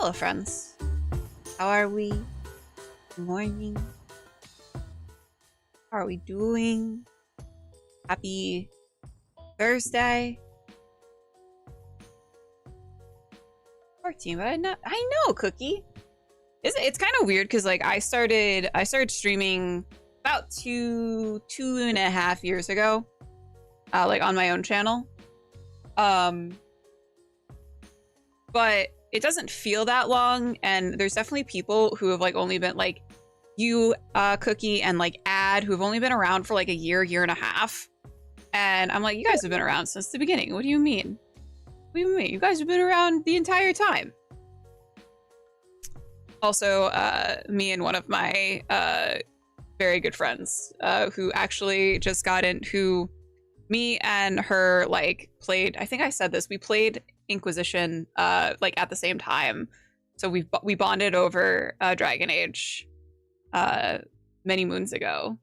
Hello, friends. How are we? Good morning. How are we doing? Happy Thursday. 14, but I know, Cookie. It's kind of weird because like I started streaming about two and a half years ago, like on my own channel. But it doesn't feel that long, and there's definitely people who have like only been like you, Cookie, and like Ad, who have only been around for like a year and a half. And I'm like, you guys have been around since the beginning. What do you mean? What do you mean? You guys have been around the entire time. Also, me and one of my very good friends who actually just got in, who me and her like played, I think I said this, we played Inquisition like at the same time. So we bonded over Dragon Age many moons ago.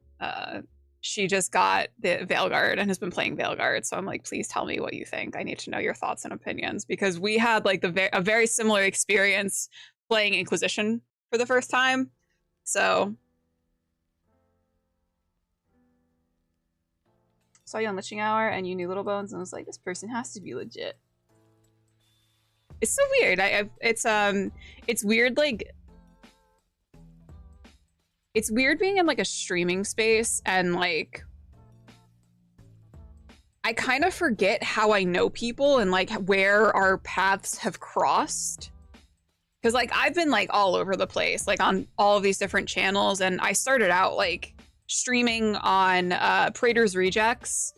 She just got the Veilguard and has been playing Veilguard. So I'm like, please tell me what you think. I need to know your thoughts and opinions, because we had like a very similar experience playing Inquisition for the first time. So saw you on Liching Hour and you knew Little Bones and I was like, this person has to be legit. It's so weird. It's weird, like it's weird being in like a streaming space and like I kind of forget how I know people and like where our paths have crossed. Because like I've been like all over the place, like on all of these different channels, and I started out like streaming on Praetor's Rejects,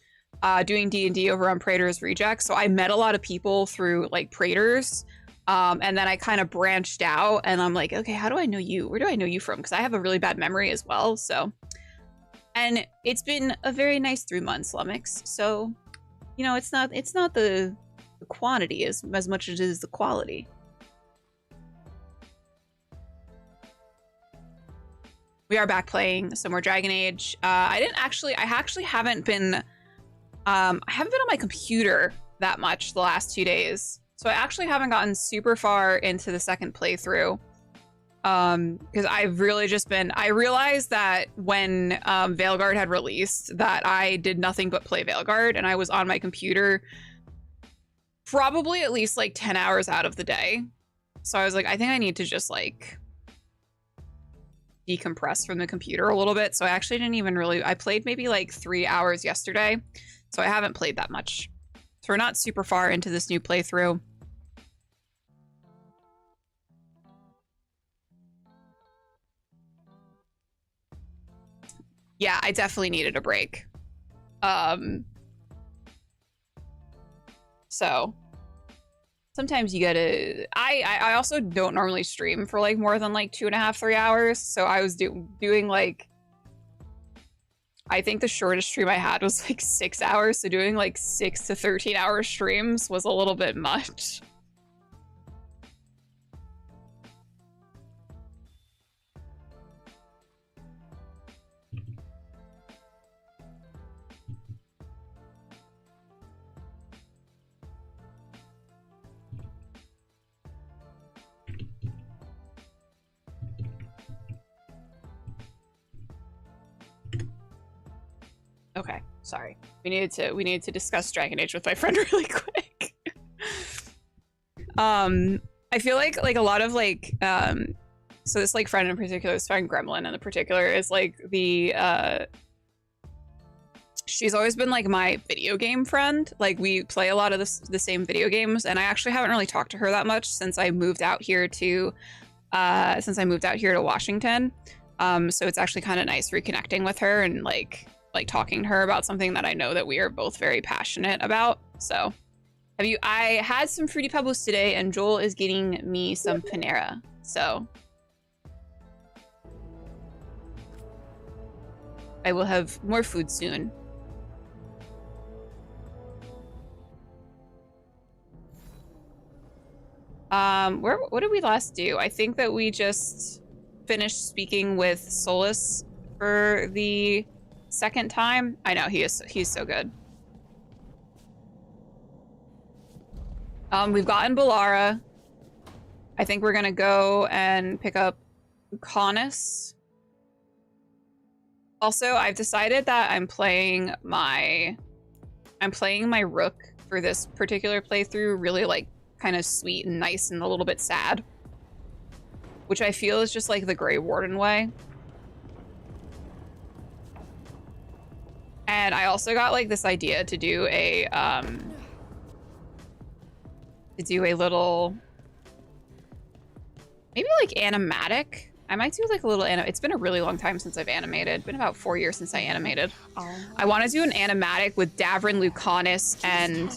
doing D&D over on Praetor's Rejects. So I met a lot of people through like Praetor's, and then I kind of branched out and I'm like, okay, how do I know you? Where do I know you from? Because I have a really bad memory as well. So, and it's been a very nice 3 months, Lumix. So, you know, it's not the quantity as much as it is the quality. We are back playing some more Dragon Age. I actually haven't been, I haven't been on my computer that much the last 2 days. So I actually haven't gotten super far into the second playthrough. Because I've really just been, I realized that when Veilguard had released that I did nothing but play Veilguard, and I was on my computer probably at least like 10 hours out of the day. So I was like, I think I need to just like decompress from the computer a little bit. So I actually didn't even really, I played maybe like 3 hours yesterday. So I haven't played that much. So we're not super far into this new playthrough. Yeah, I definitely needed a break. So sometimes you gotta, I also don't normally stream for like more than like 2.5, 3 hours. So I was doing like, I think the shortest stream I had was like 6 hours. So doing like 6 to 13 hour streams was a little bit much. Okay, sorry. We needed to discuss Dragon Age with my friend really quick. I feel like a lot of like so this like friend in particular, this friend Gremlin in particular, is like the she's always been like my video game friend. Like we play a lot of the same video games, and I actually haven't really talked to her that much since I moved out here to Washington. So it's actually kind of nice reconnecting with her and like talking to her about something that I know that we are both very passionate about. So I had some Fruity Pebbles today, and Joel is getting me some Panera. So I will have more food soon. What did we last do? I think that we just finished speaking with Solus for the second time. I know he's so good. We've gotten Balara. I think we're gonna go and pick up Caunus. Also, I've decided that I'm playing my rook for this particular playthrough really like kind of sweet and nice and a little bit sad, which I feel is just like the Grey Warden way. And I also got like this idea to do a little, maybe like animatic. I might do like a little it's been a really long time since I've animated. It's been about 4 years since I animated. I want to do an animatic with Davrin, Lucanus, and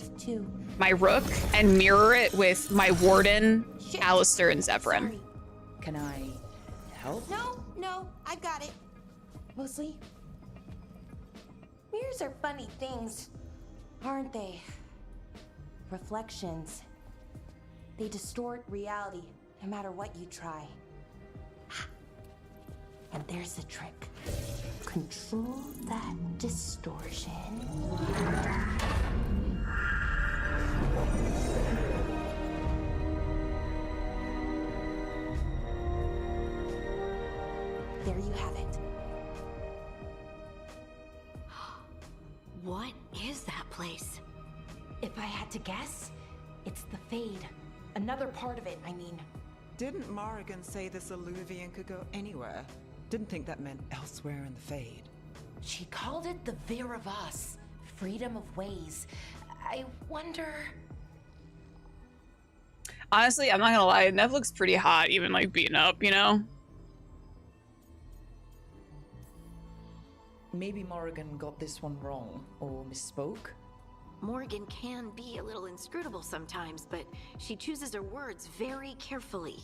my rook, and mirror it with my warden, Alistair, and Zevran. Sorry. Can I help? No, I've got it. Mostly. Mirrors are funny things, aren't they? Reflections. They distort reality, no matter what you try. And there's the trick. Control that distortion. There you have it. What is that place? If I had to guess, it's the Fade. Another part of it, I mean. Didn't Morrigan say this Illuvian could go anywhere? Didn't think that meant elsewhere in the Fade. She called it the Veer of Us, freedom of ways. I wonder... Honestly, I'm not gonna lie, Nev looks pretty hot, even like beaten up, you know? Maybe Morrigan got this one wrong, or misspoke. Morgan can be a little inscrutable sometimes, but she chooses her words very carefully.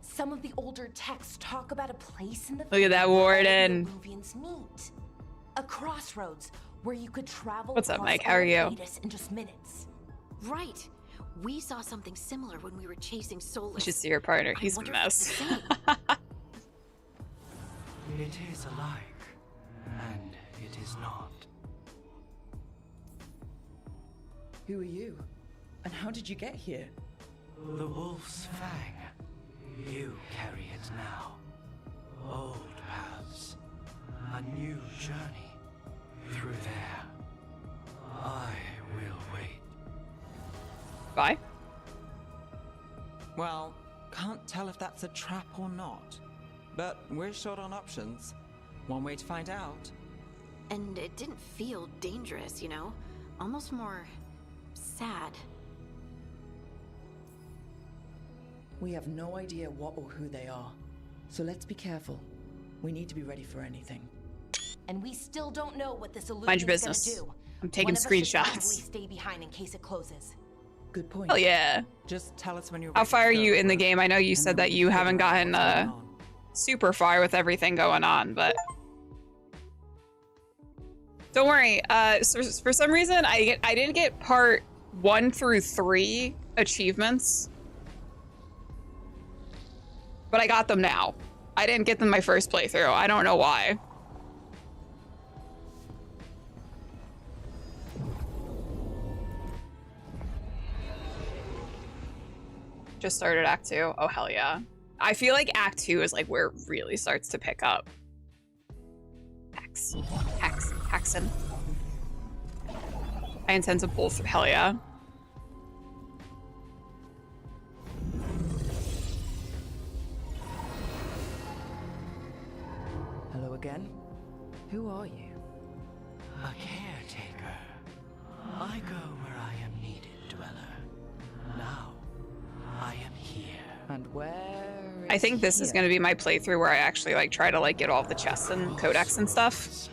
Some of the older texts talk about a place in the Look at that warden. where Illuvians meet. A crossroads where you could travel. What's up, across Mike? How are you? Arcadis in just minutes. Right. We saw something similar when we were chasing Solus. You should see your partner. I He's a wonder if it's mess. the same. It is alike, and it is not. Who are you? And how did you get here? The wolf's fang. You carry it now. Old paths. A new journey. Through there. I will wait. Bye. Well, can't tell if that's a trap or not. But we're short on options. One way to find out. And it didn't feel dangerous, you know? Almost more sad. We have no idea what or who they are. So let's be careful. We need to be ready for anything. And we still don't know what this illusion Mind your is gonna business. do. I'm taking One of us should screenshots. probably stay behind in case it closes. Good point. Hell yeah. Just tell us when you're How ready far to are go, you in the and game? I know you said then that we you can haven't figure out gotten what's going on. super far with everything going on, but don't worry. So for some reason, I didn't get part 1 through 3 achievements, but I got them now. I didn't get them my first playthrough. I don't know why. Just started Act 2. Oh, hell yeah. I feel like Act 2 is like where it really starts to pick up. Hexen. I intend to pull through. Hell yeah. Hello again. Who are you? A caretaker. I go where I am needed, dweller. Now, I am here. And where I think this is going to be my playthrough where I actually like try to like get all of the chests and codex and stuff.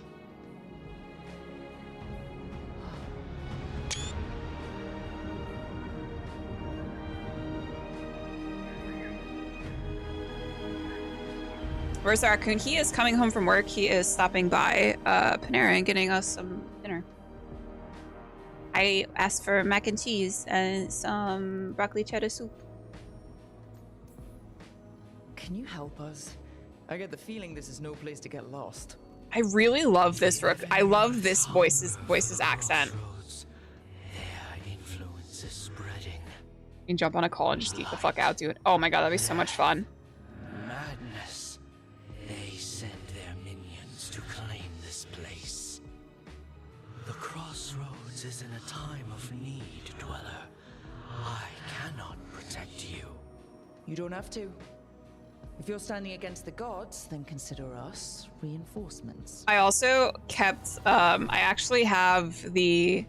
Where's the raccoon? He is coming home from work. He is stopping by Panera and getting us some dinner. I asked for mac and cheese and some broccoli cheddar soup. Can you help us? I get the feeling this is no place to get lost. I really love this rook. I love this voice's accent. Their influence is spreading. can jump on a call and just geek the fuck out, dude. Oh my god, that'd be so much fun. Madness. They send their minions to claim this place. The crossroads is in a time of need, Dweller. I cannot protect you. You don't have to. If you're standing against the gods, then consider us reinforcements. I also kept, I actually have the,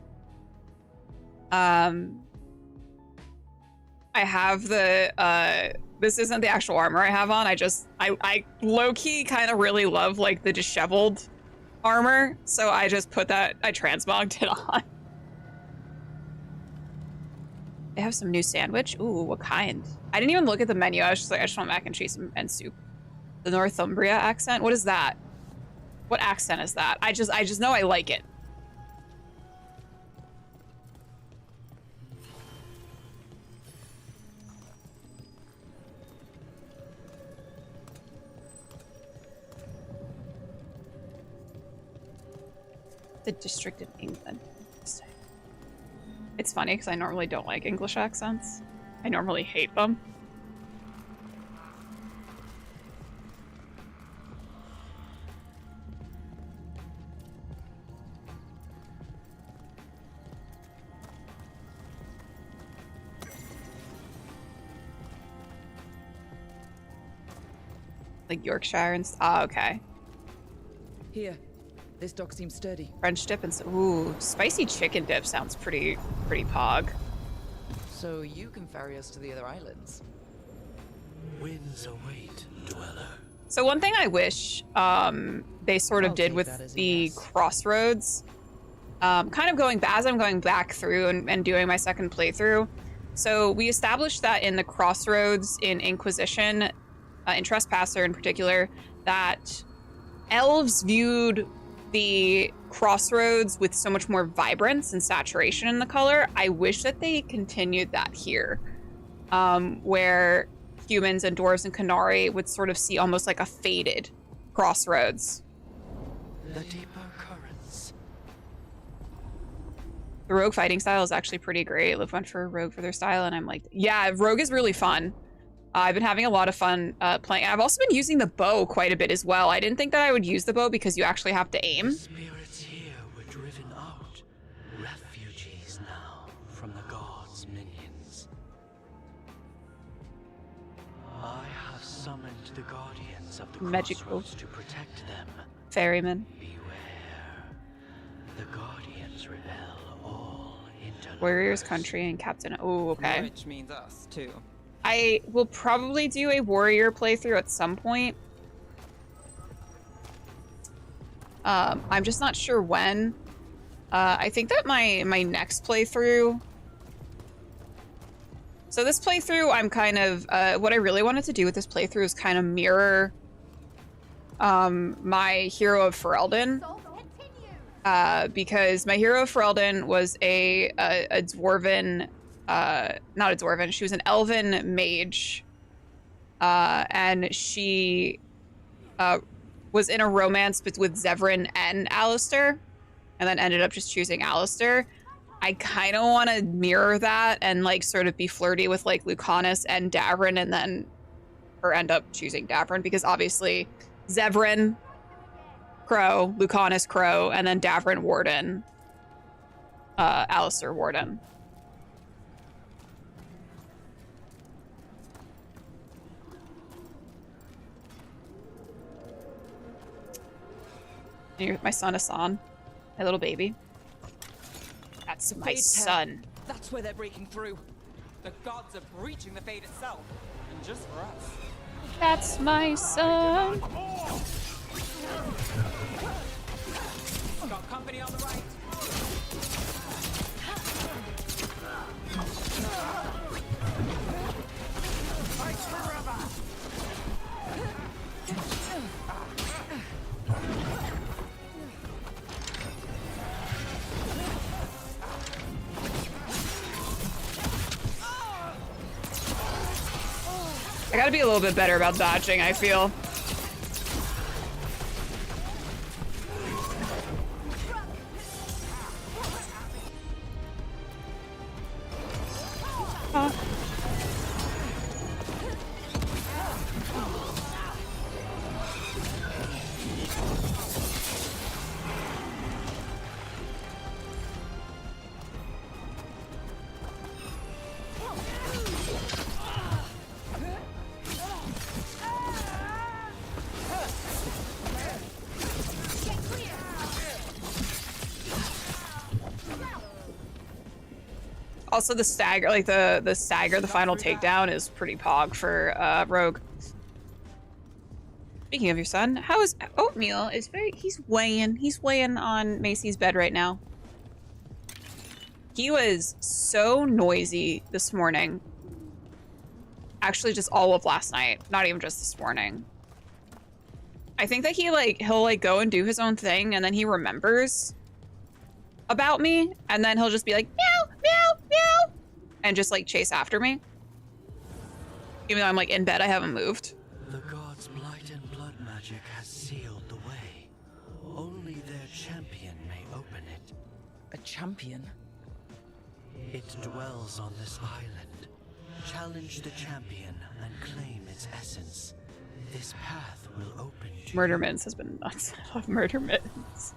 I have the, this isn't the actual armor I have on. I low-key kind of really love, like, the disheveled armor. So I just put that, I transmogged it on. They have some new sandwich. Ooh, what kind? I didn't even look at the menu. I was just like, I just want mac and cheese and soup. The Northumbria accent? What is that? What accent is that? I just know I like it. The district in England. It's funny because I normally don't like English accents. I normally hate them. Like Yorkshire and okay. Here, this dock seems sturdy. French dip and ooh, spicy chicken dip sounds pretty pog. So you can ferry us to the other islands. Winds await, Dweller. So one thing I wish they sort of did with the crossroads, kind of going as I'm going back through and doing my second playthrough. So we established that in the crossroads in Inquisition, in Trespasser in particular, that elves viewed the crossroads with so much more vibrance and saturation in the color. I wish that they continued that here, where humans and dwarves and Qunari would sort of see almost like a faded crossroads. The deeper currents. The rogue fighting style is actually pretty great. Liv went for rogue for their style, and I'm like, yeah, rogue is really fun. I've been having a lot of fun playing. I've also been using the bow quite a bit as well. I didn't think that I would use the bow because you actually have to aim. Spirits here were driven out. Refugees now from the gods' minions. I have summoned the guardians of the Magical. crossroads to protect them. Ferryman. Beware. The guardians rebel all into Warriors, country, and captain. Oh, okay. Which means us, too. I will probably do a warrior playthrough at some point. I'm just not sure when. I think that my next playthrough... So this playthrough, I'm kind of... what I really wanted to do with this playthrough is kind of mirror my Hero of Ferelden. Because my Hero of Ferelden was a dwarven... not a dwarven, she was an elven mage. And she was in a romance with Zevran and Alistair, and then ended up just choosing Alistair. I kind of want to mirror that and like sort of be flirty with like Lucanus and Davrin, and then or end up choosing Davrin because obviously Zevran, Crow, Lucanus, Crow, and then Davrin, Warden, Alistair, Warden. Here with my son Asan, my little baby. That's my son. That's where they're breaking through. The gods are breaching the fate itself, and just for us. That's my son. Got company on the right. Fight forever. I gotta be a little bit better about dodging, I feel. Also, the stagger, like the stagger, the final takedown is pretty pog for Rogue. Speaking of your son, how is Oatmeal? He's weighing on Macy's bed right now. He was so noisy this morning. Actually, just all of last night, not even just this morning. I think that he'll go and do his own thing, and then he remembers about me, and then he'll just be like meow meow meow and just like chase after me, even though I'm like in bed. I haven't moved. The gods' blight and blood magic has sealed the way. Only their champion may open it. A champion? It dwells on this island. Challenge the champion and claim its essence. This path will open to Murder Mints has been nuts. I love Murder Mints.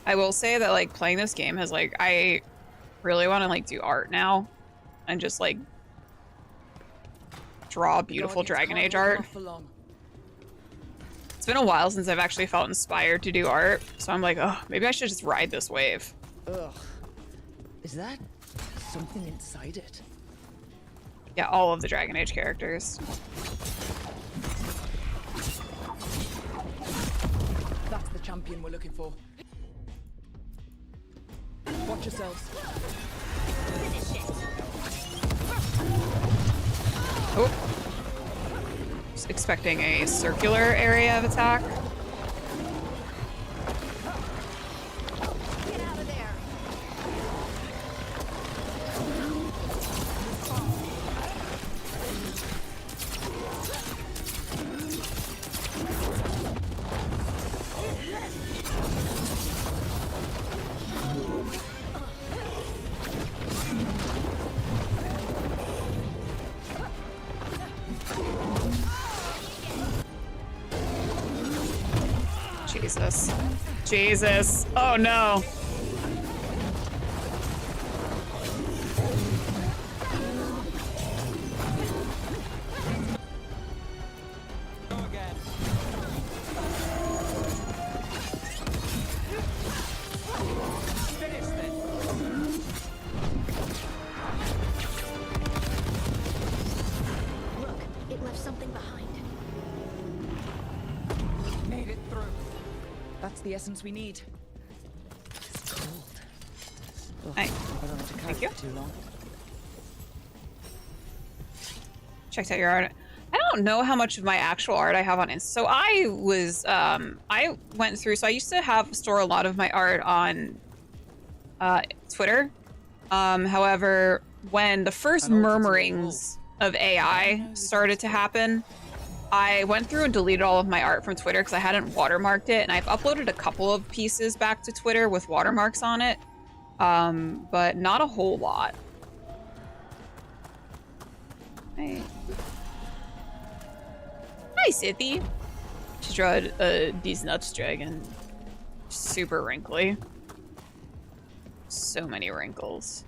I will say that like playing this game has like, I really want to like do art now and just like draw beautiful Dragon Age art. It's been a while since I've actually felt inspired to do art, so I'm like, oh, maybe I should just ride this wave. Ugh. Is that something inside it? Yeah, all of the Dragon Age characters. That's the champion we're looking for. Watch yourselves. Oh. Just expecting a circular area of attack. Get out of there. Jesus. Jesus. Oh no. Go again. Finish this. Look, it left something behind. Made it through. That's the essence we need. It's cold. Ugh, Hey. I don't have to carry Thank you. it for too long. Checked out your art. I don't know how much of my actual art I have on Insta. So I was, I went through, so I used to store a lot of my art on Twitter. However, when the first murmurings of AI started to happen, I went through and deleted all of my art from Twitter because I hadn't watermarked it, and I've uploaded a couple of pieces back to Twitter with watermarks on it, but not a whole lot. Hey. Hi, Sithy. She drew these nuts dragon. Super wrinkly. So many wrinkles.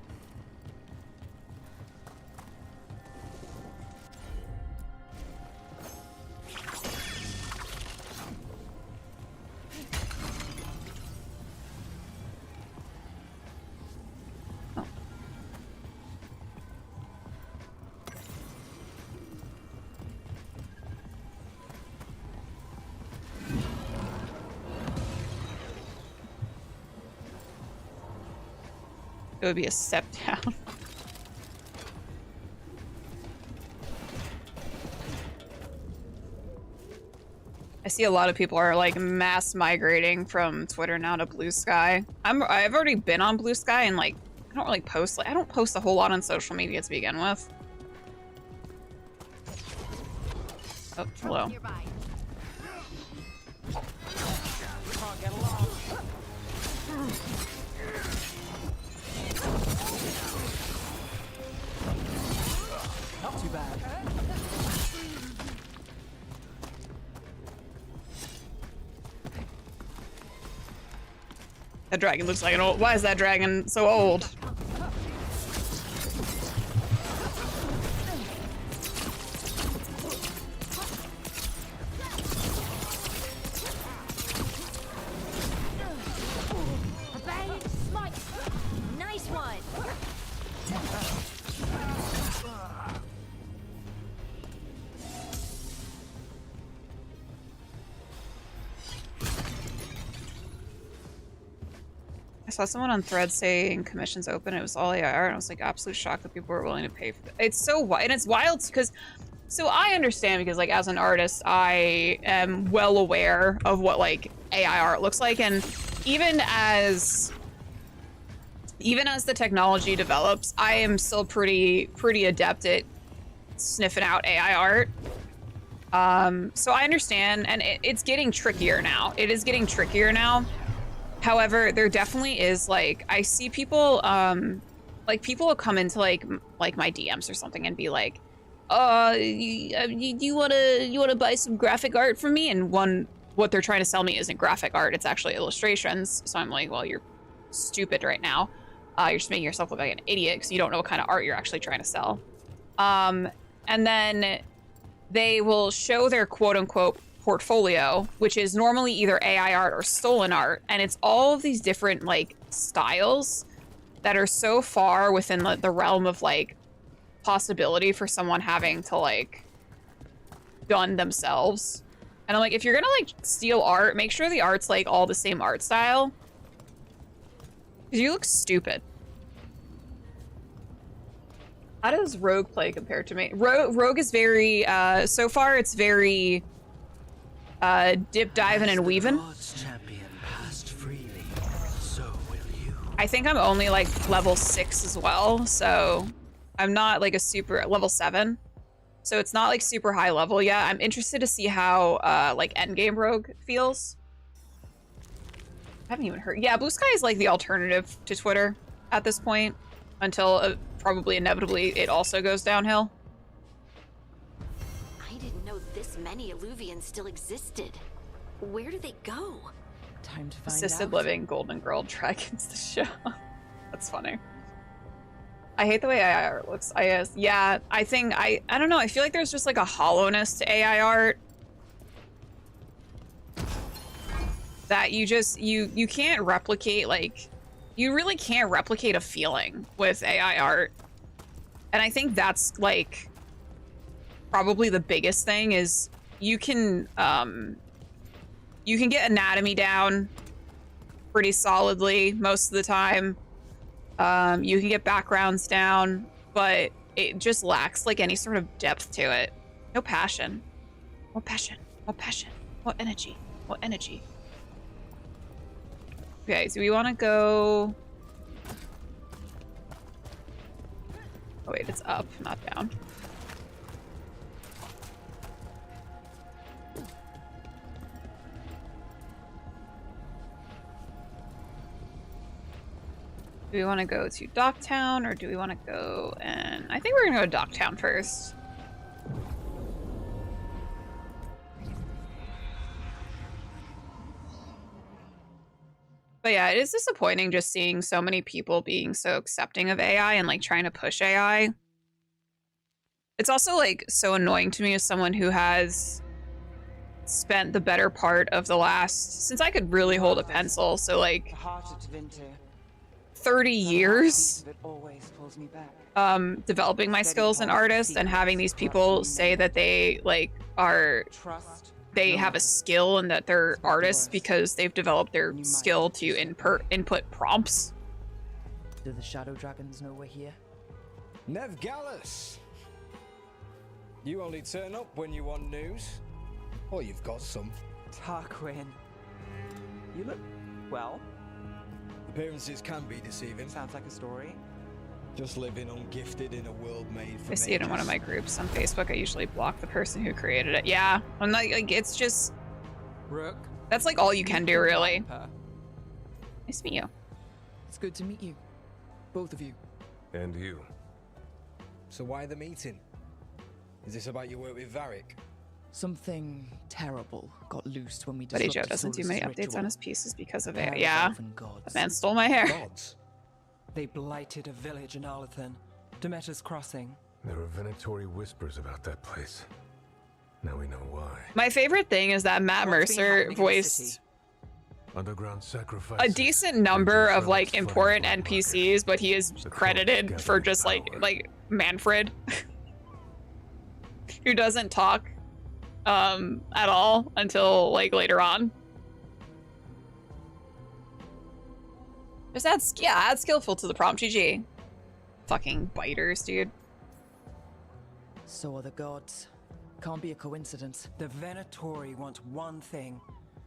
It would be a step down. I see a lot of people are like mass migrating from Twitter now to Blue Sky. I've already been on Blue Sky and like I don't really post, like I don't post a whole lot on social media to begin with. Oh, hello. Nearby. Can't get along. Not too bad. That dragon looks like an old. Why is that dragon so old? Nice one. I saw someone on Threads saying commissions open. It was all AIR, and I was like, absolute shock that people were willing to pay for it. It's so wild, and it's wild because, so I understand because like as an artist, I am well aware of what like AI art looks like, and even as the technology develops, I am still pretty adept at sniffing out AI art. So I understand, and it's getting trickier now. It is getting trickier now. However, there definitely is like, I see people, like people will come into like my DMs or something and be like, you wanna buy some graphic art from me? And what they're trying to sell me isn't graphic art, it's actually illustrations. So I'm like, well, you're stupid right now. You're just making yourself look like an idiot because you don't know what kind of art you're actually trying to sell. And then they will show their quote unquote portfolio, which is normally either AI art or stolen art, and it's all of these different like styles that are so far within the realm of like possibility for someone having to like done themselves. And I'm like, if you're gonna like steal art, make sure the art's like all the same art style, because you look stupid. How does Rogue play compared to me? Rogue is very so far it's very dip, diving, and weaving. I think I'm only like level 6 as well, so I'm not like a super level 7. So it's not like super high level yet. I'm interested to see how like endgame Rogue feels. I haven't even heard. Yeah, Blue Sky is like the alternative to Twitter at this point until probably inevitably it also goes downhill. This many Illuvians still existed. Where do they go? Time to find Assisted out. living Golden Girl Dragons the show. That's funny. I hate the way AI art looks. Yeah, I think I don't know. I feel like there's just like a hollowness to AI art that you can't replicate. Like, you really can't replicate a feeling with AI art, and I think that's like probably the biggest thing is you can get anatomy down pretty solidly most of the time. You can get backgrounds down, but it just lacks like any sort of depth to it. No passion. What passion? What passion? What energy? What energy? Okay, so we want to go... Oh wait, it's up, not down. Do we want to go to Docktown, or do we want to go and... I think we're going to go to Docktown first. But yeah, it is disappointing just seeing so many people being so accepting of AI and like trying to push AI. It's also like so annoying to me as someone who has spent the better part of the last... Since I could really hold a pencil, so like... 30 years developing my skills as an artist, and having these people say that they like they have a skill and that they're artists because they've developed their skill to input prompts. Do the shadow dragons know we're here? Nev Gallus! You only turn up when you want news. Or you've got some. Tarquin. You look well. Appearances can be deceiving. Sounds like a story. Just living ungifted in a world made for I see it in one of my groups on Facebook. I usually block the person who created it. Yeah, I'm not, like, it's just... Rook. That's like all you can do, really. Nice to meet you. It's good to meet you. Both of you. And you. So why the meeting? Is this about your work with Varric? Something terrible got loosed when we Buddy disrupted Joe doesn't do many Solus's updates on ritual. his pieces because of Pair it. of Yeah. elven gods. That man stole my hair. Gods. They blighted a village in Arlathan, Demeter's Crossing. There were venatory whispers about that place. Now we know why. My favorite thing is that Matt What's been Mercer happening in the voiced city? Underground sacrifice. a decent number of like important NPCs, but he is credited for just like Manfred, who doesn't talk at all until like later on. Just add skillful to the prompt. GG. Fucking biters, dude. So are the gods. Can't be a coincidence. The Venatori want one thing.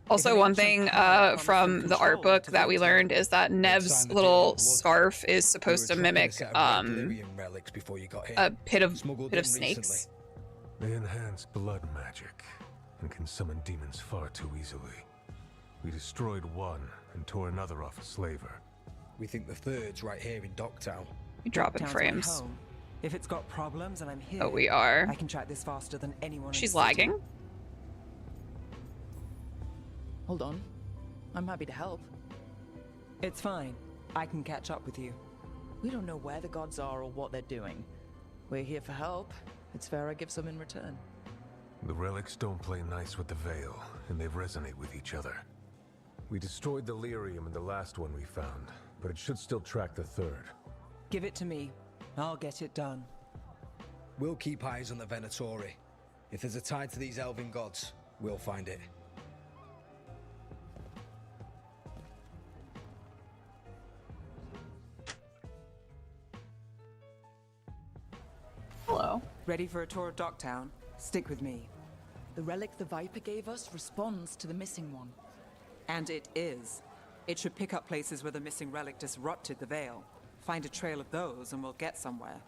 Also, If an one ancient thing power comes from from the art control book to that we the learned is that Nev's time the little deal was, scarf is We supposed were to tracking mimic set of Valyrian relics before you got here. a pit of Smuggled pit of in snakes. recently. They enhance blood magic and can summon demons far too easily. We destroyed one and tore another off a slaver. We think the third's right here in Docktown. We drop in Docktown's my frames. home. If it's got problems and I'm here, Oh, we are. I can track this faster than anyone. She's in the city. lagging. Hold on. I'm happy to help. It's fine. I can catch up with you. We don't know where the gods are or what they're doing. We're here for help. It's fair I give some in return. The relics don't play nice with the Veil, and they resonate with each other. We destroyed the lyrium in the last one we found, but it should still track the third. Give it to me. I'll get it done. We'll keep eyes on the Venatori. If there's a tie to these elven gods, we'll find it. Hello. Ready for a tour of Docktown? Stick with me. The relic the Viper gave us responds to the missing one. And it is. It should pick up places where the missing relic disrupted the Veil. Find a trail of those and we'll get somewhere.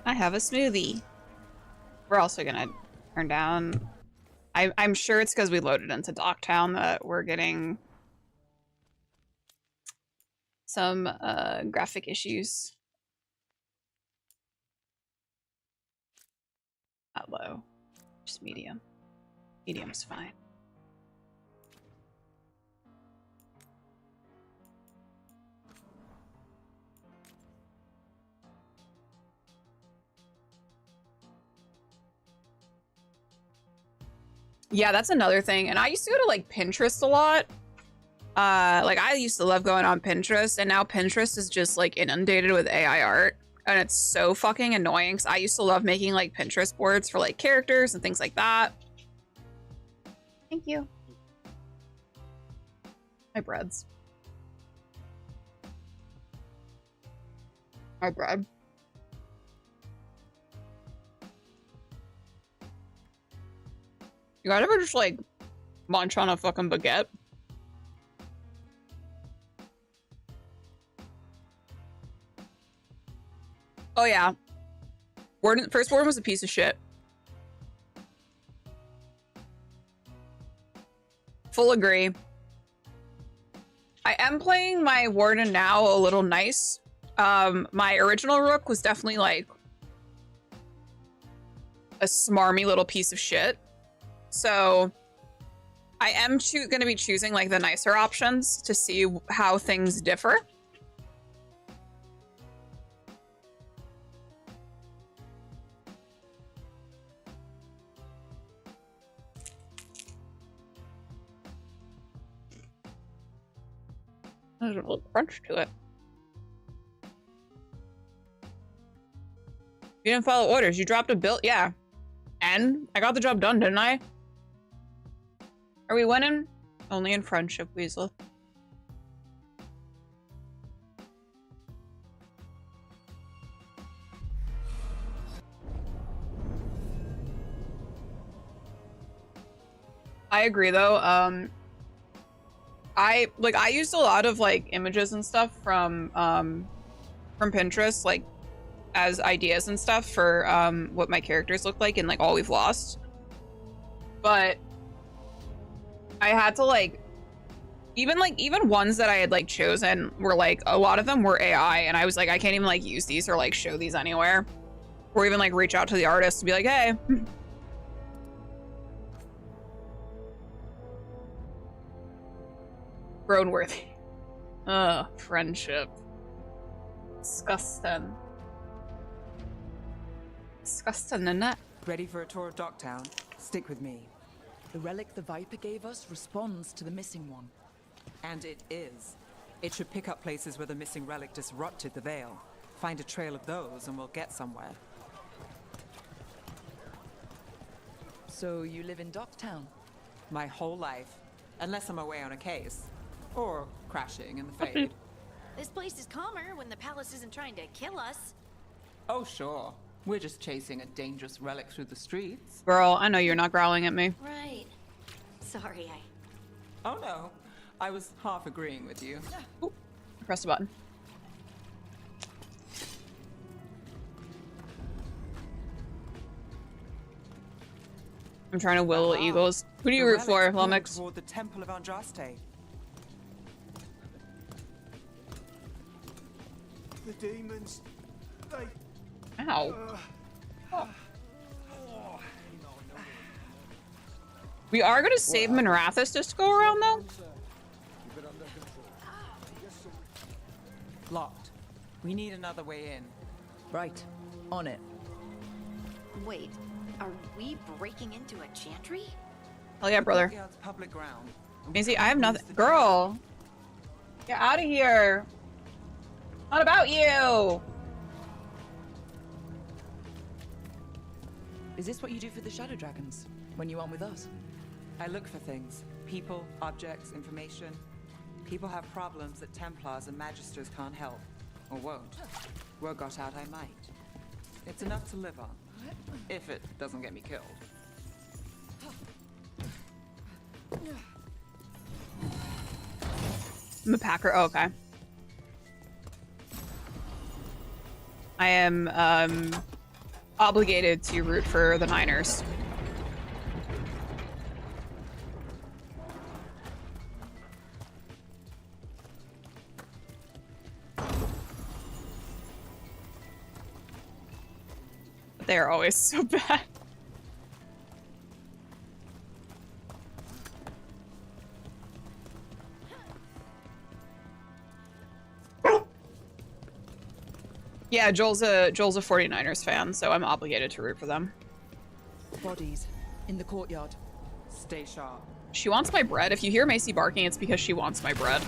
I have a smoothie. We're also gonna turn down. I'm sure it's because we loaded into Docktown that we're getting some graphic issues. Not low, just medium. Medium's fine. Yeah, that's another thing. And I used to go to like Pinterest a lot. Like I used to love going on Pinterest, and now Pinterest is just like inundated with AI art. And it's so fucking annoying because I used to love making like Pinterest boards for like characters and things like that. Thank you. My breads. My bread. You guys ever just like munch on a fucking baguette? Oh yeah. First Warden was a piece of shit. Full agree. I am playing my Warden now a little nice. My original Rook was definitely like a smarmy little piece of shit. So I am going to be choosing like the nicer options to see how things differ. There's a little crunch to it. You didn't follow orders. You dropped a bill. Yeah. And I got the job done, didn't I? Are we winning? Only in friendship, Weasel. I agree though. I used a lot of like images and stuff from Pinterest, like as ideas and stuff for what my characters look like in like All We've Lost. But I had to like Even ones that I had like chosen were like a lot of them were AI, and I was like, I can't even like use these or like show these anywhere, or even like reach out to the artist and be like, hey. Grown worthy. Ugh, friendship. Disgusting. Disgusting, isn't it? Ready for a tour of Docktown? Stick with me. The relic the Viper gave us responds to the missing one. And it is. It should pick up places where the missing relic disrupted the Veil. Find a trail of those and we'll get somewhere. So you live in Docktown? My whole life. Unless I'm away on a case. Or crashing in the Fade. This place is calmer when the palace isn't trying to kill us. Oh, sure. We're just chasing a dangerous relic through the streets. Girl, I know you're not growling at me. Right. Sorry, Oh no. I was half agreeing with you. Ooh, press the button. I'm trying to will Aha. eagles. Who do you The root for, relic's pulled Lumix? toward the Temple of Andraste. The demons, they... Ow. Oh. We are gonna save Minrathis this go around though. Locked. We need another way in. Right. On it. Wait, are we breaking into a chantry? Hell yeah, brother. Courtyard's public ground. Maisie, I have nothing. Girl, get out of here. Not about you. Is this what you do for the Shadow Dragons? When you aren't with us? I look for things. People, objects, information. People have problems that Templars and Magisters can't help. Or won't. Word got out I might. It's enough to live on. If it doesn't get me killed. I'm a Packer. Oh, okay. I am obligated to root for the Niners. But they are always so bad. Yeah, Joel's a 49ers fan, so I'm obligated to root for them. Bodies. In the courtyard. Stay sharp. She wants my bread. If you hear Macy barking, it's because she wants my bread.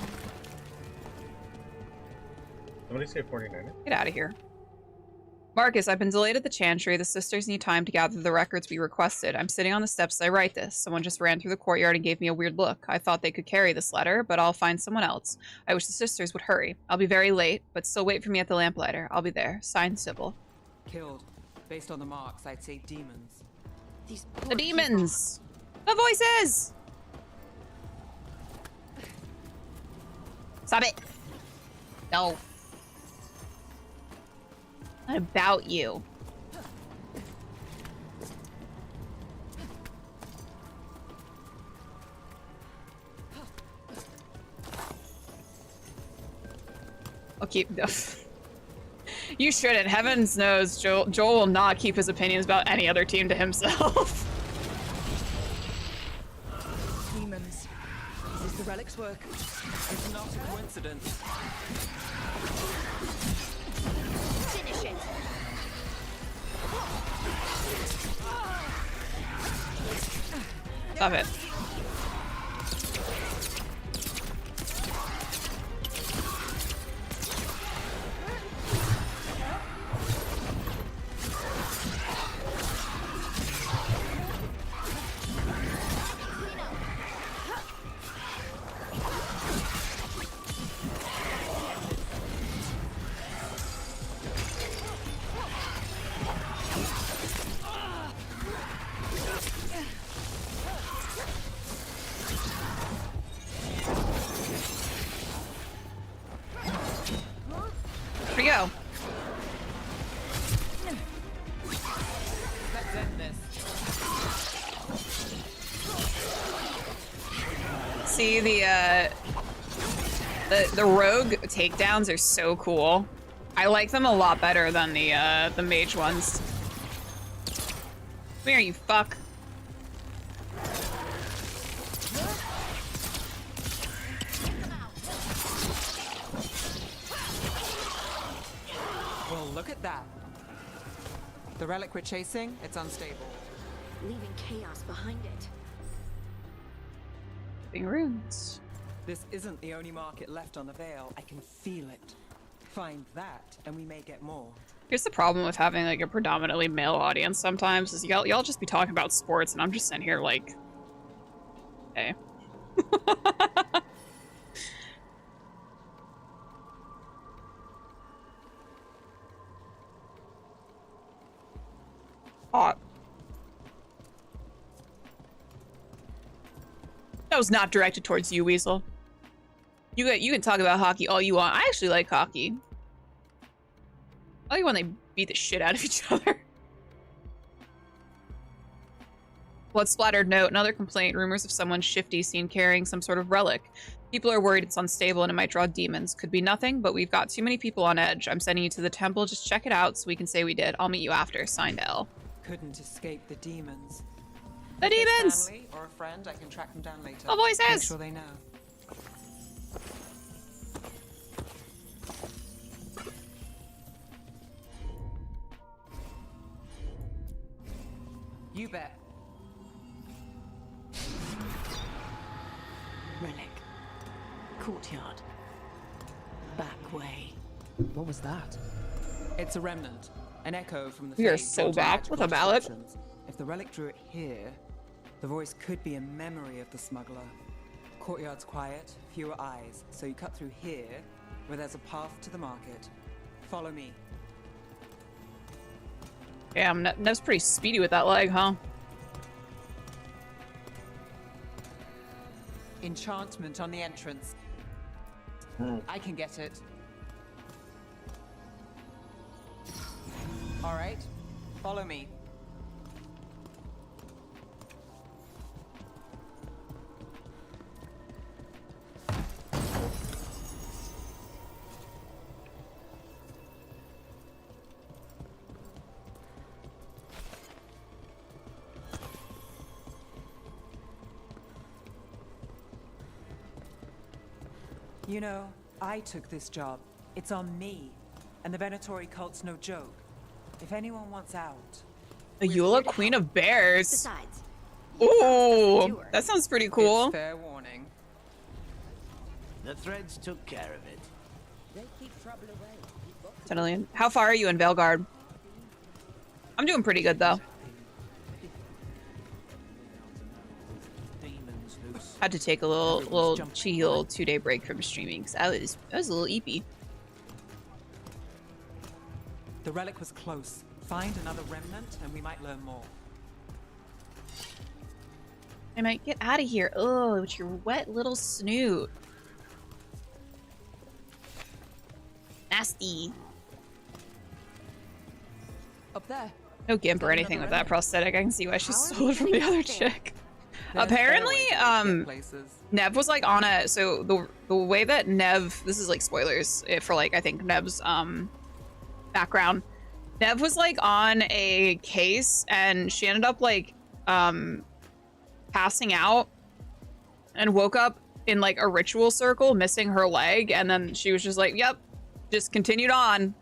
Somebody say 49er? Get out of here. Marcus, I've been delayed at the Chantry. The sisters need time to gather the records we requested. I'm sitting on the steps as I write this. Someone just ran through the courtyard and gave me a weird look. I thought they could carry this letter, but I'll find someone else. I wish the sisters would hurry. I'll be very late, but still wait for me at the lamplighter. I'll be there. Signed, Sybil. Killed. Based on the marks, I'd say demons. These The poor demons! The voices! Stop it! No. Not about you. I'll keep. You shouldn't. Heavens knows Joel will not keep his opinions about any other team to himself. Demons. Is this the relic's work? It's not a coincidence. Finish it. Stop it. Here we go. Let's end this. See, The rogue takedowns are so cool. I like them a lot better than the mage ones. Come here, you fuck. Well, look at that. The relic we're chasing, it's unstable. Leaving chaos behind it. Being runes. This isn't the only market left on the Veil. I can feel it. Find that, and we may get more. Here's the problem with having like a predominantly male audience sometimes is y'all just be talking about sports and I'm just sitting here like, hey. Hot. That was not directed towards you, Weasel. You can talk about hockey all you want. I actually like hockey. I like when they beat the shit out of each other. Blood splattered note. Another complaint. Rumors of someone shifty seen carrying some sort of relic. People are worried it's unstable and it might draw demons. Could be nothing, but we've got too many people on edge. I'm sending you to the temple. Just check it out so we can say we did. I'll meet you after. Signed, L. Couldn't escape the demons. The If there's demons! family or a friend, I can track them down later. Oh, voices! Make sure they know. You bet. Relic. Courtyard. Back way. What was that? It's a remnant. An echo from the We are fate so brought to back magical with a mallet. disruptions. If the relic drew it here, the voice could be a memory of the smuggler. Courtyard's quiet, fewer eyes, so you cut through here, where there's a path to the market. Follow me. Damn, Nev's pretty speedy with that leg, huh? Enchantment on the entrance. I can get it. All right, follow me. You know, I took this job. It's on me. And the Venatori cult's no joke. If anyone wants out... Ayula, Queen of Bears. Besides, Ooh, that sounds pretty cool. It's fair warning. The threads took care of it. They keep trouble away. Tenillion. How far are you in Veilguard? I'm doing pretty good though. Demons loose. Had to take a little chill 2-day break from streaming because I was a little eepy. The relic was close. Find another remnant and we might learn more. I might get out of here. Oh, with your wet little snoot. Nasty. Up there. No gimp or anything with that prosthetic. I can see why she stole it from the other chick. Apparently, Nev was like on a, so the way that Nev, this is like spoilers for like, I think Nev's background. Nev was like on a case and she ended up like passing out and woke up in like a ritual circle missing her leg, and then she was just like, yep, just continued on.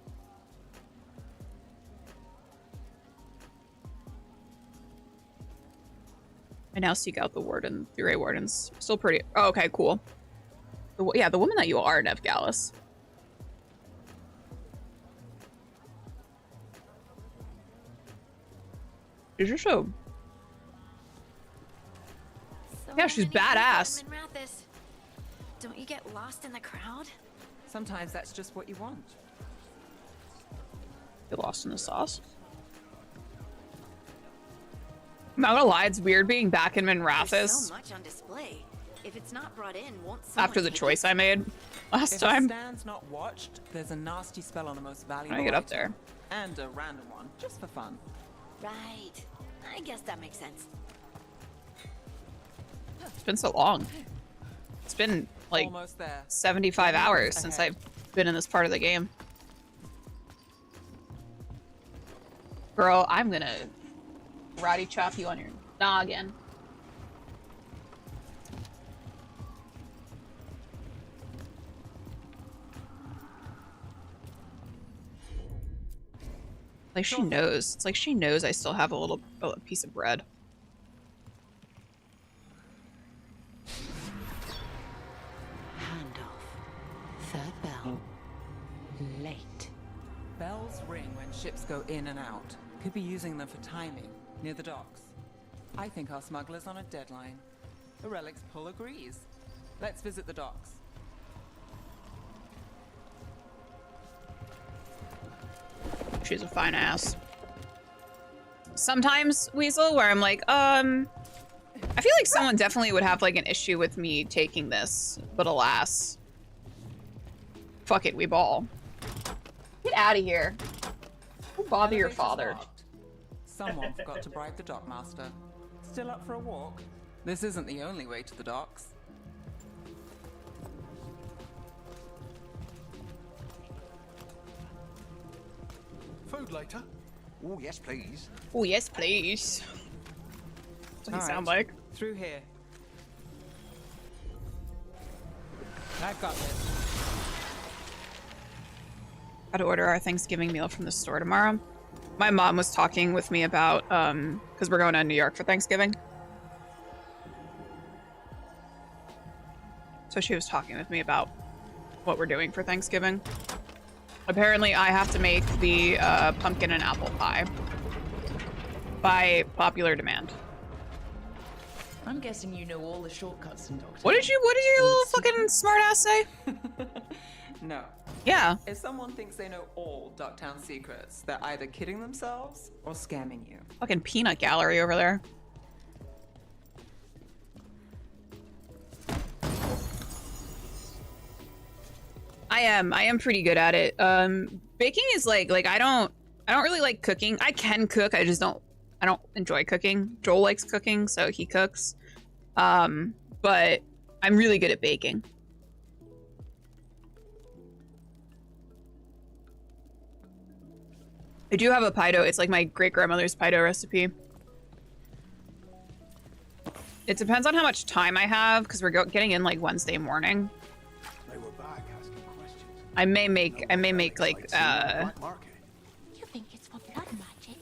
I now seek out the warden, the Grey Wardens. Still pretty, oh, okay, cool. Yeah, the woman that you are, Nev Gallus. Is your show? So Yeah, she's many people badass. in Rathis. Don't you get lost in the crowd? Sometimes that's just what you want. Get lost in the sauce. I'm not gonna lie, it's weird being back in There's Minrathis so much on display. If it's not brought in, won't someone after the take choice it? I made last If time. a stand's not watched, there's a nasty spell on the most valuable I get up item. there. And a random one, just for fun. Right. I guess that makes sense. It's been so long. It's been like Almost there. 75 hours since I've been in this part of the game. Girl, I'm gonna karate chop you on your noggin. Like she knows. It's like she knows I still have a piece of bread. Handoff. Third bell. Late. Bells ring when ships go in and out. Could be using them for timing, near the docks. I think our smuggler's on a deadline. The Relic's pull agrees. Let's visit the docks. She's a fine ass. Sometimes, Weasel, where I'm like, I feel like someone definitely would have like an issue with me taking this, but alas. Fuck it, we ball. Get out of here. Go bother your father. Someone forgot to bribe the dockmaster. Still up for a walk? This isn't the only way to the docks. Food later? Oh, yes, please. Oh, yes, please. What does he sound like? Through here. I've got this. Got to order our Thanksgiving meal from the store tomorrow. My mom was talking with me about, because we're going to New York for Thanksgiving. So she was talking with me about what we're doing for Thanksgiving. Apparently, I have to make the pumpkin and apple pie by popular demand. I'm guessing you know all the shortcuts in Doctor. What did your little fucking smartass say? No. Yeah. If someone thinks they know all Ducktown secrets, they're either kidding themselves or scamming you. Fucking peanut gallery over there. I am pretty good at it. Baking is like I don't really like cooking. I can cook, I don't enjoy cooking. Joel likes cooking, so he cooks. But I'm really good at baking. I do have a pie dough. It's like my great-grandmother's pie dough recipe. It depends on how much time I have, because we're getting in like Wednesday morning. They were back asking questions. I may make like You think it's for blood magic?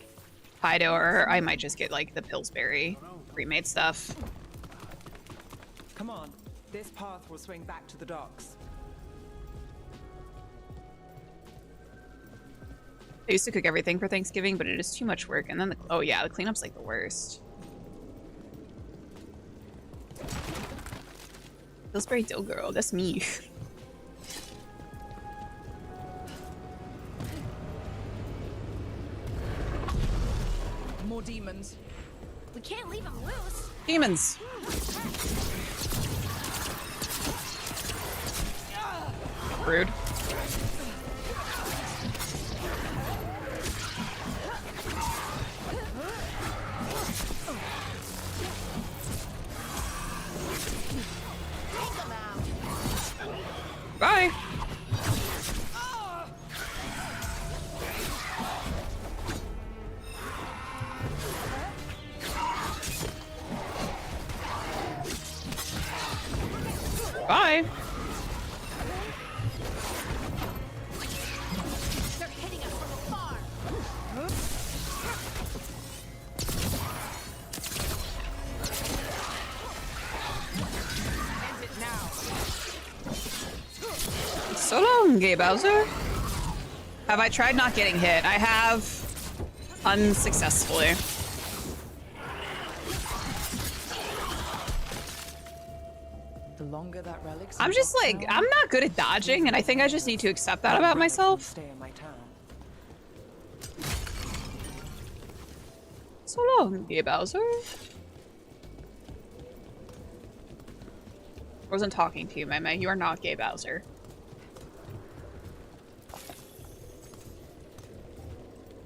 pie dough, or I might just get like the Pillsbury pre-made stuff. Come on. This path will swing back to the docks. I used to cook everything for Thanksgiving, but it is too much work. And then oh yeah, the cleanup's like the worst. Pillsbury dough girl, that's me. More demons. We can't leave him loose. Demons. Rude. Bye. Bye. They're hitting us from afar. End it now. So long, Gay Bowser. Have I tried not getting hit? I have unsuccessfully. The longer that relic's I'm just like, I'm not good at dodging, and I think I just need to accept that about myself. Stay in my town. So long, Gay Bowser. I wasn't talking to you, Meme. You are not Gay Bowser.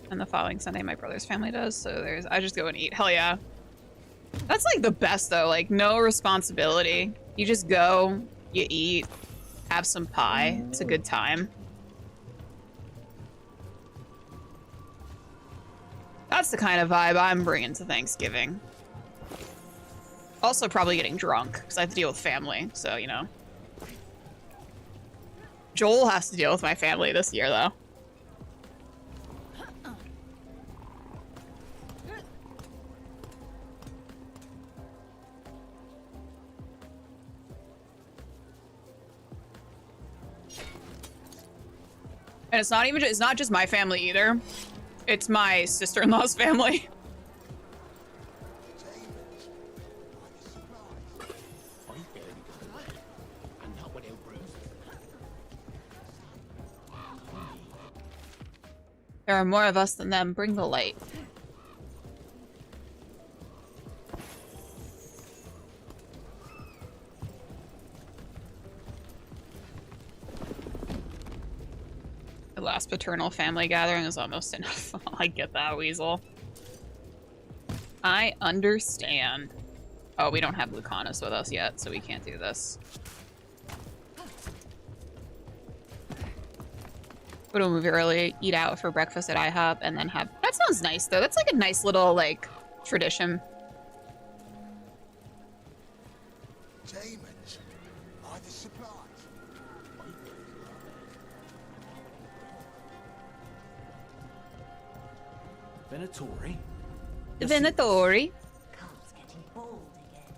And the following Sunday, my brother's family does, so I just go and eat. Hell yeah. That's like the best though, like no responsibility. You just go, you eat, have some pie. It's a good time. That's the kind of vibe I'm bringing to Thanksgiving. Also probably getting drunk, because I have to deal with family, so, you know. Joel has to deal with my family this year, though. And it's not just my family either. It's my sister-in-law's family. There are more of us than them. Bring the light. The last paternal family gathering is almost enough. I get that, Weasel. I understand. Oh, we don't have Lucanus with us yet, so we can't do this. Go to a movie early, eat out for breakfast at IHOP, and then have... That sounds nice, though. That's like a nice little, like, tradition. Demons are the supplies. Venatori? Venatori. Carl's getting bold again.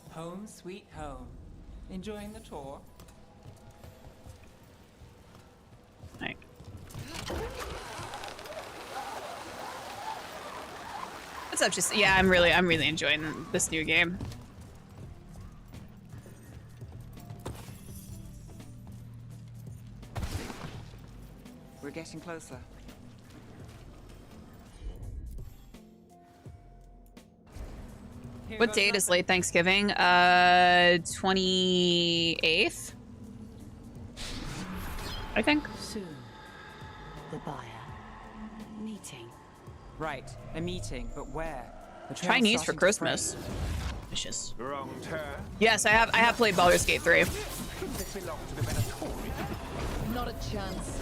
Home sweet home. Enjoying the tour? Right. What's up, just yeah, I'm really enjoying this new game. We're getting closer. What date is late Thanksgiving? 28th? I think. Soon, the buyer. Meeting. Right, a meeting, but where? The trail's Chinese for starting to Christmas. spread. Vicious. Wrong turn. Yes, I have played Baldur's Gate 3. This belongs to the Venatori. Not a chance.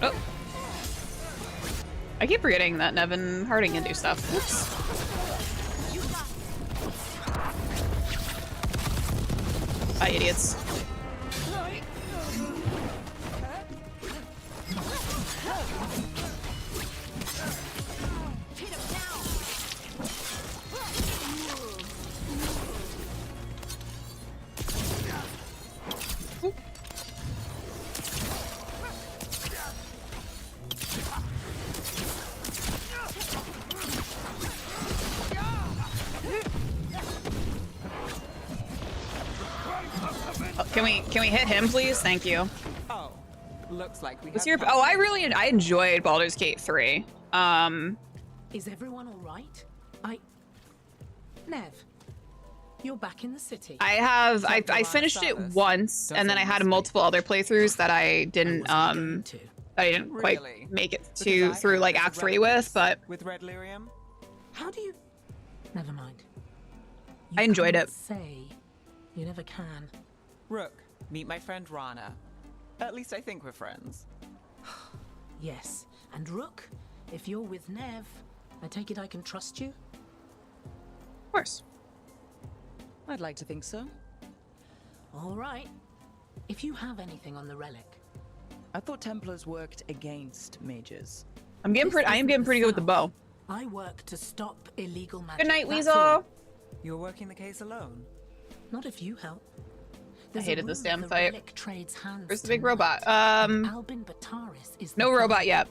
Oh. I keep forgetting that Nevin Harding can do stuff. Oops. Bye, idiots. Can we hit him, please? Thank you. Oh, looks like we What's have your... Oh, I enjoyed Baldur's Gate 3. Is everyone all right? Nev, you're back in the city. I finished it once, and then I had multiple other playthroughs that I didn't quite make it through like Act 3 with, but with Red Lyrium? How do you... Never mind. I enjoyed it. Say you never can. Rook, meet my friend Rana. At least I think we're friends. Yes, and Rook, if you're with Nev, I take it I can trust you? Of course. I'd like to think so. All right. If you have anything on the relic. I thought Templars worked against mages. I am getting pretty good with the bow. I work to stop illegal magic. Good night, that's Weasel. all. You're working the case alone? Not if you help. I hated this damn the fight. relic trades hands Where's the big tonight. robot? Albin Bataris is No the robot yet.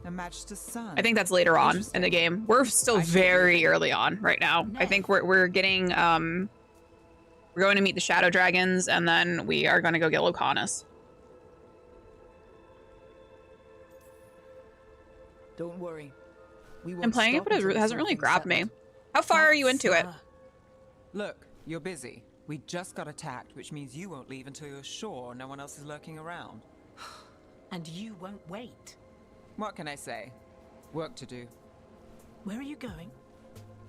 The Magister's son. I think that's later on in the game. We're still very early on right now. I think we're getting we're going to meet the Shadow Dragons, and then we are going to go get Lucanus. Don't worry. I'm playing it, but it hasn't really grabbed me. How far are you into it? Look, you're busy. We just got attacked, which means you won't leave until you're sure no one else is lurking around. And you won't wait. What can I say? Work to do. Where are you going?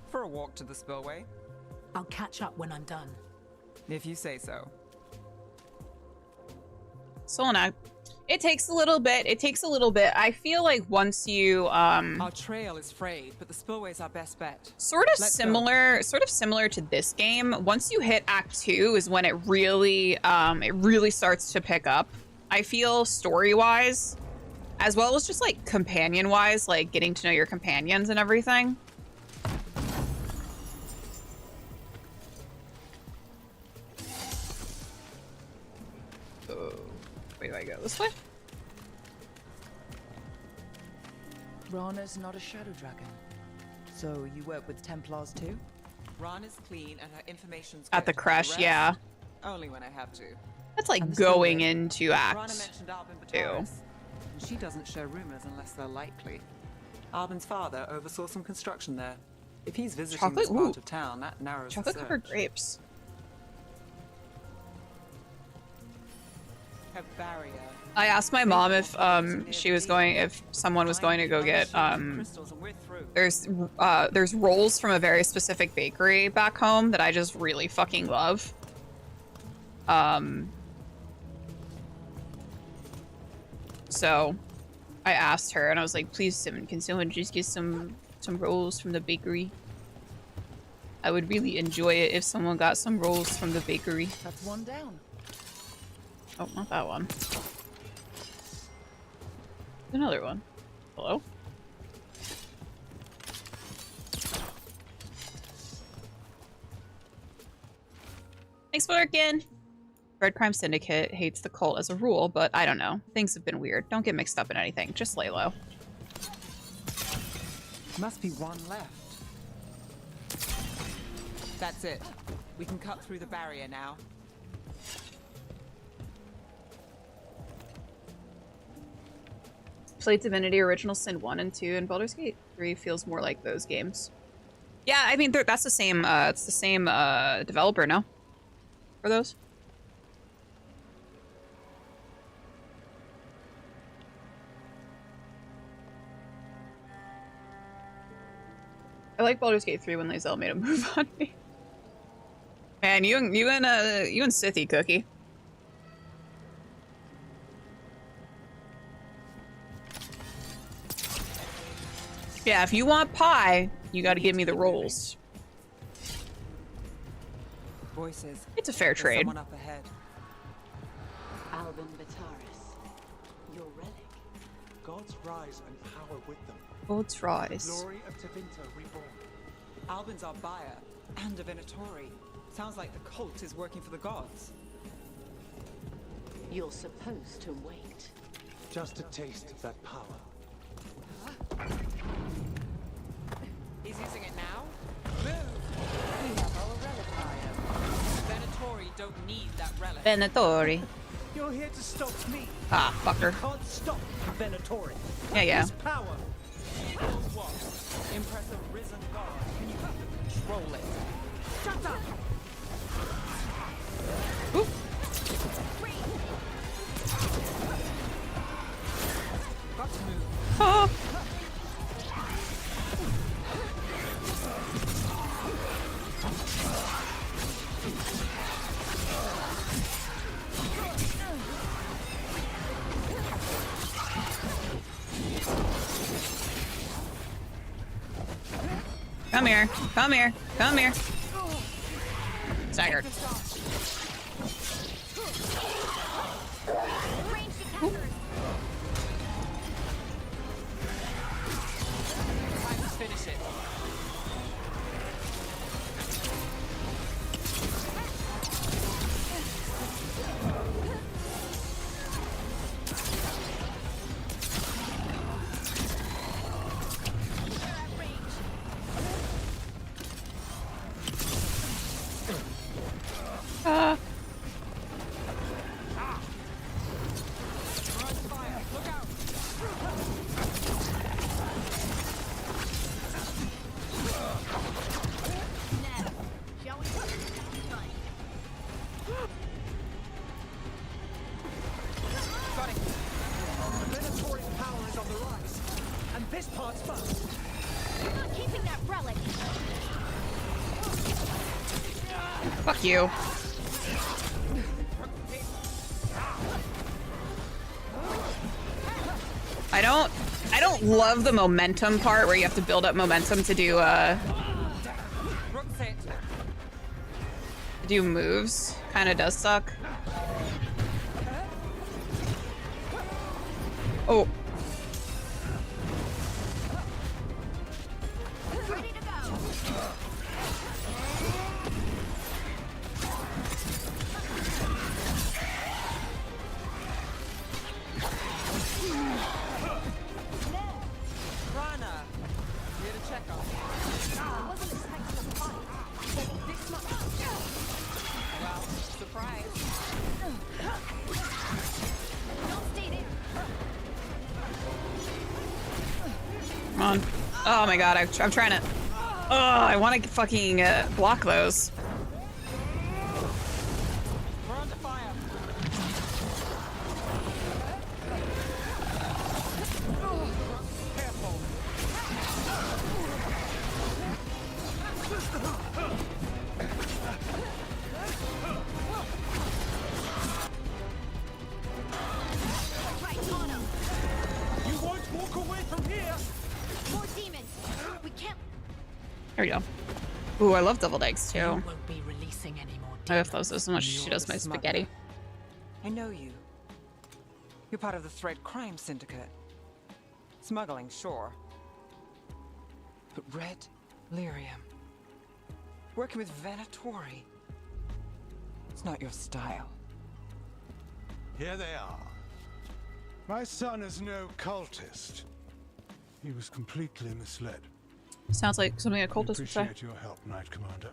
For a walk to the spillway. I'll catch up when I'm done. If you say so. Solana. It takes a little bit. It takes a little bit. I feel like once you Our trail is frayed, but the spillway's our best bet. sort of similar to this game. Once you hit Act 2 is when it really starts to pick up. I feel story-wise, as well as just like companion-wise, like getting to know your companions and everything. Where do I go? This way? Rana's not a shadow dragon. So you work with Templars too? Rana's clean and her information's At the good. crash, rest, yeah. Only when I have to. That's like going into Rana Act mentioned Albin 2. Bataris, and she doesn't share rumors unless they're likely. Albin's father oversaw some construction there. If he's visiting this part of town, that narrows the search. Chocolate-covered grapes. Her barrier. I asked my mom if if someone was going to go get there's rolls from a very specific bakery back home that I just really fucking love. So I asked her and I was like, please, can someone just get some rolls from the bakery? I would really enjoy it if someone got some rolls from the bakery. That's one down. Oh, not that one. Another one. Hello? Thanks for working! Red Crime Syndicate hates the cult as a rule, but I don't know. Things have been weird. Don't get mixed up in anything. Just lay low. Must be one left. That's it. We can cut through the barrier now. Played Divinity Original Sin 1 and 2, and Baldur's Gate 3 feels more like those games. Yeah, I mean, that's the same, it's the same developer, no? For those? I like Baldur's Gate 3 when Lae'zel made a move on me. Man, you and Sithy, Cookie. Yeah, if you want pie, you gotta give me the rolls. Voices. It's a fair There's trade. Someone up ahead. Albin Bataris, your relic. Gods rise and power with them. Gods rise. Glory of Tevinter reborn. Albin's our buyer and a Venatori. Sounds like the cult is working for the gods. You're supposed to wait. Just a taste of that power. He's using it now? Move! We have our relic buyer. Venatori don't need that relic. Venatori. You're here to stop me. Ah, fucker. You can't stop Venatori. Yeah. His power. What? Impress a risen god. Can you control it? Shut up! Oop. Got to move. Oh. Come here. Come here. Come here. Staggered. Finish it. Fuck you. I don't love the momentum part where you have to build up momentum to do moves. Kind of does suck. Oh. Come on. Oh my god, I'm trying to... Oh, I want to fucking block those. There we go. Ooh, I love deviled eggs too. Won't be releasing any more I love those as much as she does my spaghetti. I know you. You're part of the Thread Crime Syndicate. Smuggling, sure. But Red Lyrium. Working with Venatori. It's not your style. Here they are. My son is no cultist. He was completely misled. Sounds like something a cultist would say. Appreciate your help, Knight Commander.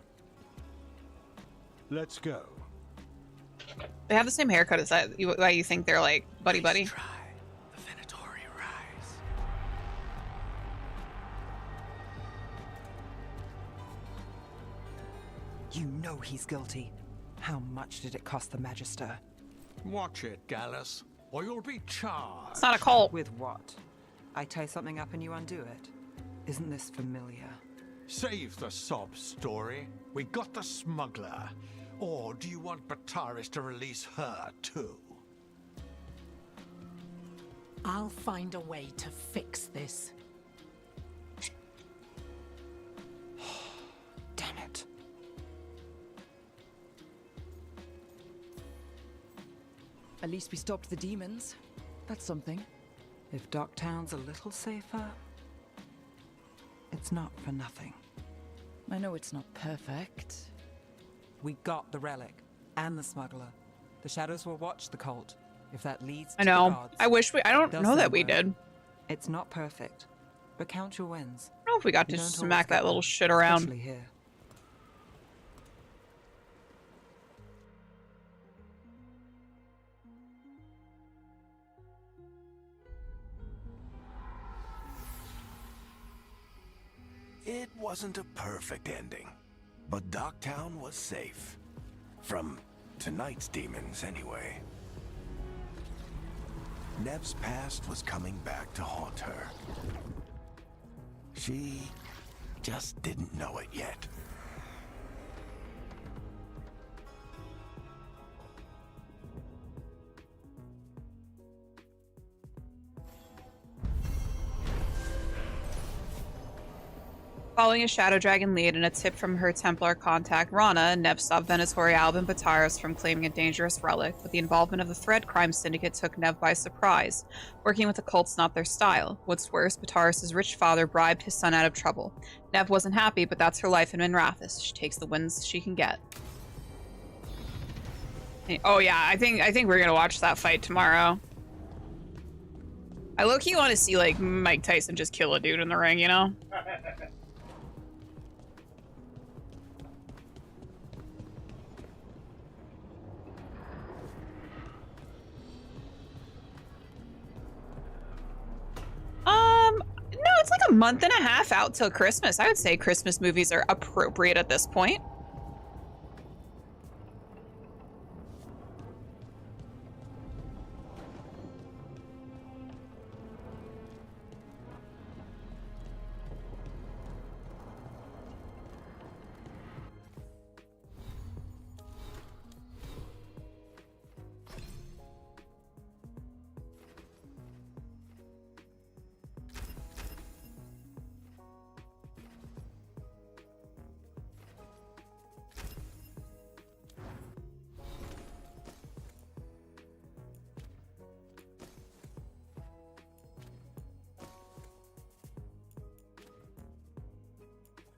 Let's go. They have the same haircut as that. Why you think they're like buddy buddy? Try the Venatori rise. You know he's guilty. How much did it cost the Magister? Watch it, Gallus, or you'll be charged. It's not a cult. With what? I tie something up and you undo it. Isn't this familiar? Save the sob story. We got the smuggler. Or do you want Bataris to release her too? I'll find a way to fix this. Damn it. At least we stopped the demons. That's something. If Docktown's a little safer, it's not for nothing. I know it's not perfect. We got the relic and the smuggler. The shadows will watch the cult. If that leads to I know. the gods, I wish we... I don't they'll know that send we word. did. It's not perfect, but count your wins. I don't know if we got You to don't always smack get that little them, shit around. especially here. It wasn't a perfect ending, but Docktown was safe. From tonight's demons, anyway. Nev's past was coming back to haunt her. She just didn't know it yet. Following a Shadow Dragon lead and a tip from her Templar contact, Rana, Nev stopped Venatori Albin Bataris from claiming a dangerous relic, but the involvement of the Thread Crime Syndicate took Nev by surprise. Working with the cult's not their style. What's worse, Bataris' rich father bribed his son out of trouble. Nev wasn't happy, but that's her life in Minrathous. She takes the wins she can get. Oh yeah, I think we're gonna watch that fight tomorrow. I low-key want to see like Mike Tyson just kill a dude in the ring, you know? No, it's like a month and a half out till Christmas. I would say Christmas movies are appropriate at this point.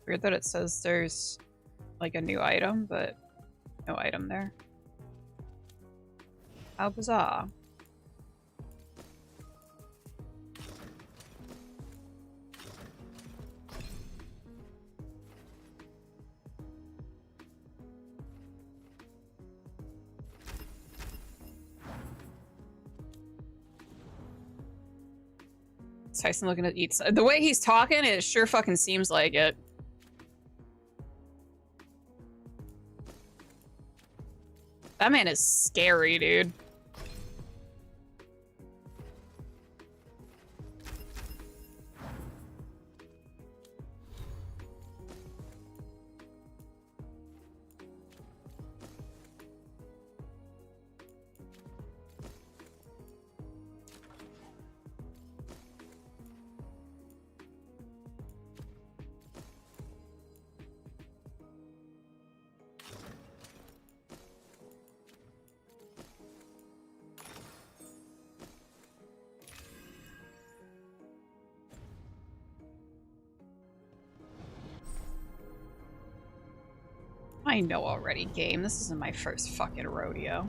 Weird that it says there's like a new item, but no item there. How bizarre. Tyson looking to eat. The way he's talking, it sure fucking seems like it. That man is scary, dude. I know already, game. This isn't my first fucking rodeo.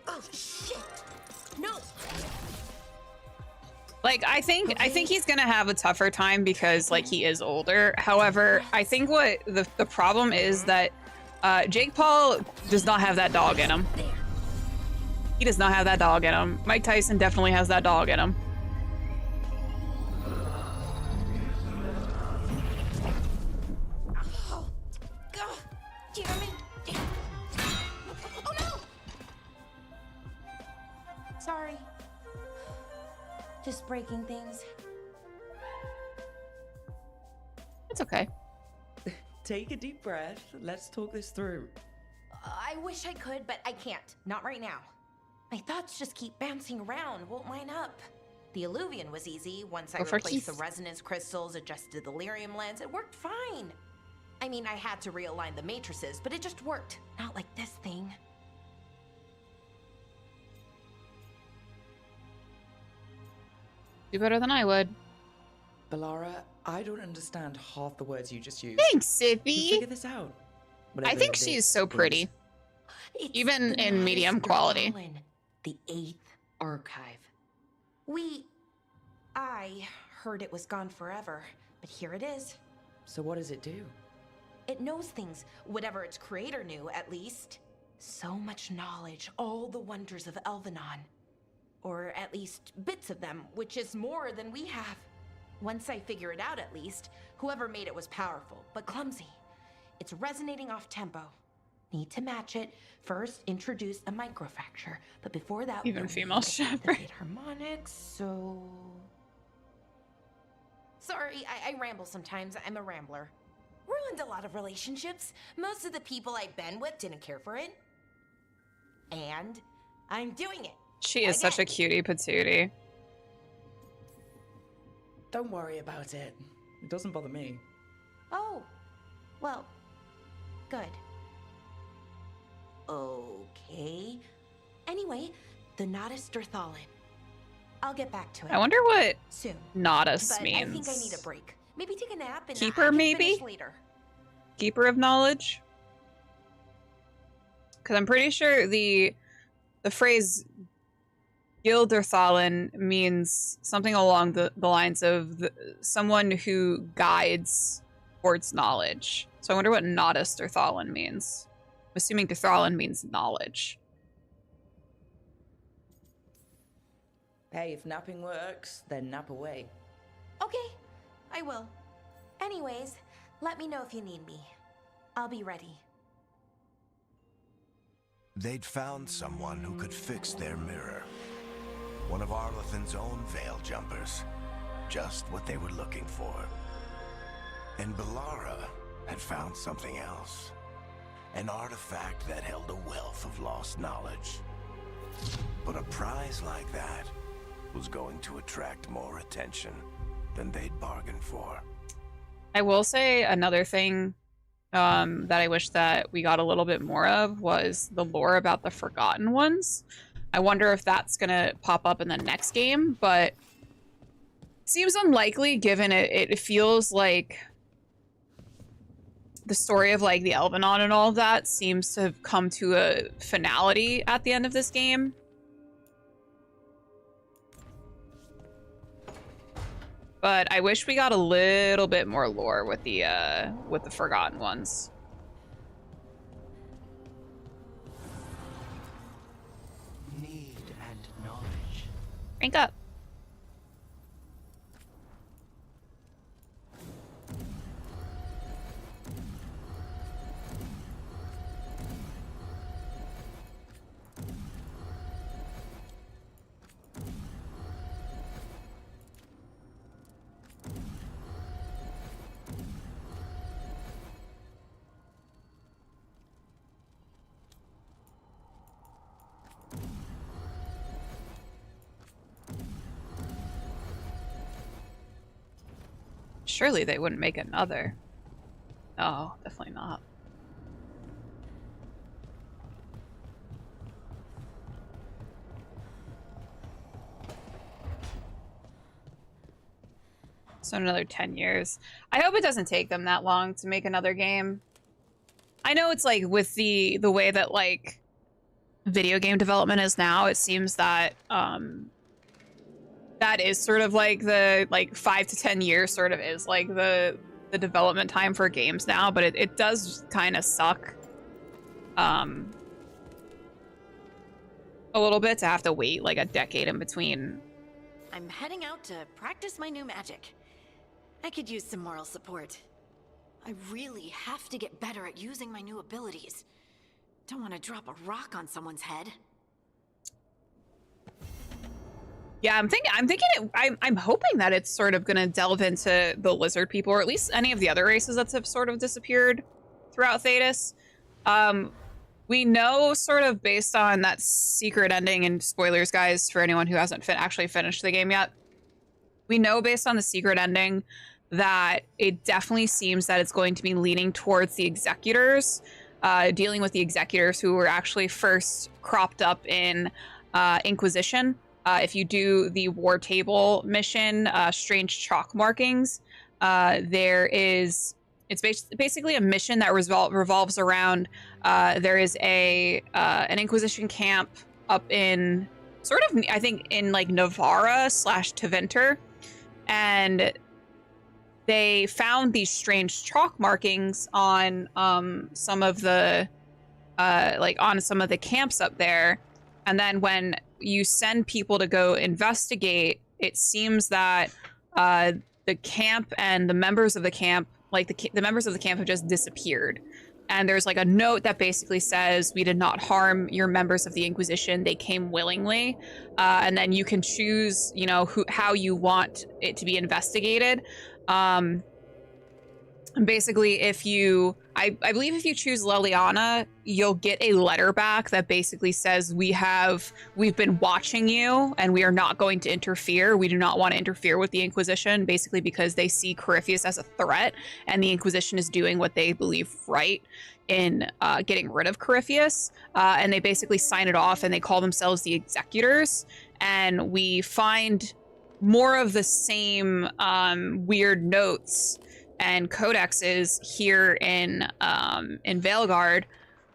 Oh shit! No. Like, I think he's gonna have a tougher time because, like, he is older. However, I think what the problem is that Jake Paul does not have that dog in him. He does not have that dog in him. Mike Tyson definitely has that dog in him. Oh, God, damn it! Oh no! Sorry. Just breaking things. It's okay. Take a deep breath. Let's talk this through. I wish I could, but I can't. Not right now. My thoughts just keep bouncing around, won't line up. The Illuvian was easy. Once I replaced the resonance crystals, adjusted the lyrium lens, it worked fine. I mean, I had to realign the matrices, but it just worked. Not like this thing. Do better than I would. Bellara, I don't understand half the words you just used. Thanks, Sippy. Figure this out. I think she's so pretty. Even in medium quality. The 8th archive. I heard it was gone forever, but here it is. So what does it do? It knows things, whatever its creator knew, at least. So much knowledge, all the wonders of Elvenon. Or at least bits of them, which is more than we have. Once I figure it out, at least, whoever made it was powerful, but clumsy. It's resonating off tempo. Need to match it. First, introduce a microfracture, but before that, even female shepherd harmonics. So, sorry, I ramble sometimes. I'm a rambler. Ruined a lot of relationships. Most of the people I've been with didn't care for it, and I'm doing it. She is such a cutie patootie. Don't worry about it. It doesn't bother me. Oh, well, good. Okay. Anyway, the Nodus Derthalin. I'll get back to it. I wonder what soon. Nodus but means. I think I need a break. Maybe take a nap and Keeper, maybe? Later. Keeper of knowledge? Because I'm pretty sure the phrase Gilderthalin means something along the lines of someone who guides towards knowledge. So I wonder what Nodus Derthalin means. I'm assuming Derthalin means knowledge. Hey, if napping works, then nap away. Okay, I will. Anyways, let me know if you need me. I'll be ready. They'd found someone who could fix their mirror. One of Arlathan's own veil jumpers. Just what they were looking for. And Bellara had found something else. An artifact that held a wealth of lost knowledge. But a prize like that was going to attract more attention than they'd bargained for. I will say another thing that I wish that we got a little bit more of was the lore about the Forgotten Ones. I wonder if that's gonna pop up in the next game, but seems unlikely given it feels like the story of like the Elvenon and all of that seems to have come to a finality at the end of this game. But I wish we got a little bit more lore with the Forgotten Ones. Need and knowledge. Rank up. Surely they wouldn't make another. No, definitely not. So another 10 years. I hope it doesn't take them that long to make another game. I know it's like with the way that like video game development is now, it seems that that is sort of like the 5 to 10 years sort of is like the development time for games now, but it does kind of suck a little bit to have to wait like a decade in between. I'm heading out to practice my new magic. I could use some moral support. I really have to get better at using my new abilities. Don't want to drop a rock on someone's head. Yeah, I'm hoping that it's sort of gonna delve into the lizard people, or at least any of the other races that have sort of disappeared throughout Thedas. We know sort of based on that secret ending, and spoilers, guys, for anyone who hasn't actually finished the game yet. We know based on the secret ending that it definitely seems that it's going to be leaning towards the Executors, dealing with the Executors who were actually first cropped up in Inquisition. If you do the War Table mission, Strange Chalk Markings, it's basically a mission that revolves around, there is an Inquisition camp up in, sort of, I think, in like Navarra / Teventer, and they found these strange chalk markings on some of the camps up there. And then when you send people to go investigate, it seems that the camp and the members of the camp, the members of the camp have just disappeared. And there's like a note that basically says, "We did not harm your members of the Inquisition. They came willingly." And then you can choose, you know, how you want it to be investigated. Basically, if you, I believe if you choose Leliana, you'll get a letter back that basically says, we've been watching you and we are not going to interfere. We do not want to interfere with the Inquisition, basically because they see Corypheus as a threat, and the Inquisition is doing what they believe right in getting rid of Corypheus. And they basically sign it off, and they call themselves the Executors. And we find more of the same weird notes and codexes here in Veilguard,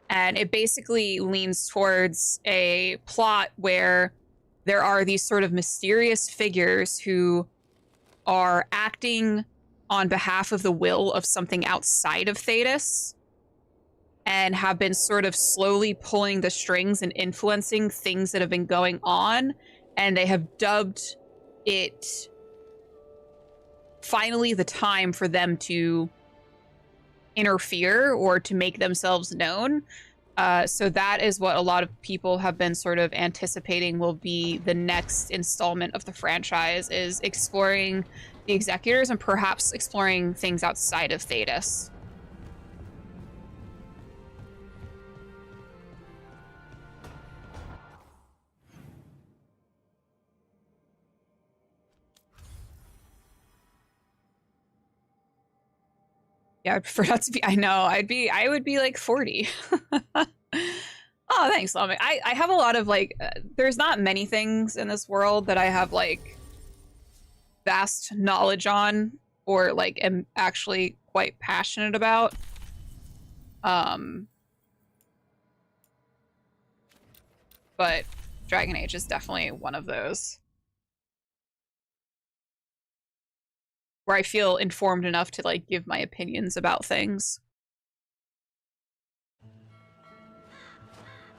and it basically leans towards a plot where there are these sort of mysterious figures who are acting on behalf of the will of something outside of Thedas, and have been sort of slowly pulling the strings and influencing things that have been going on, and they have dubbed it finally the time for them to interfere or to make themselves known. So that is what a lot of people have been sort of anticipating will be the next installment of the franchise, is exploring the Executors and perhaps exploring things outside of Thedas. Yeah, I prefer not to be. I know. I would be like 40. Oh, thanks, Lamic. I have a lot of like, there's not many things in this world that I have like vast knowledge on or like am actually quite passionate about. But Dragon Age is definitely one of those where I feel informed enough to like give my opinions about things.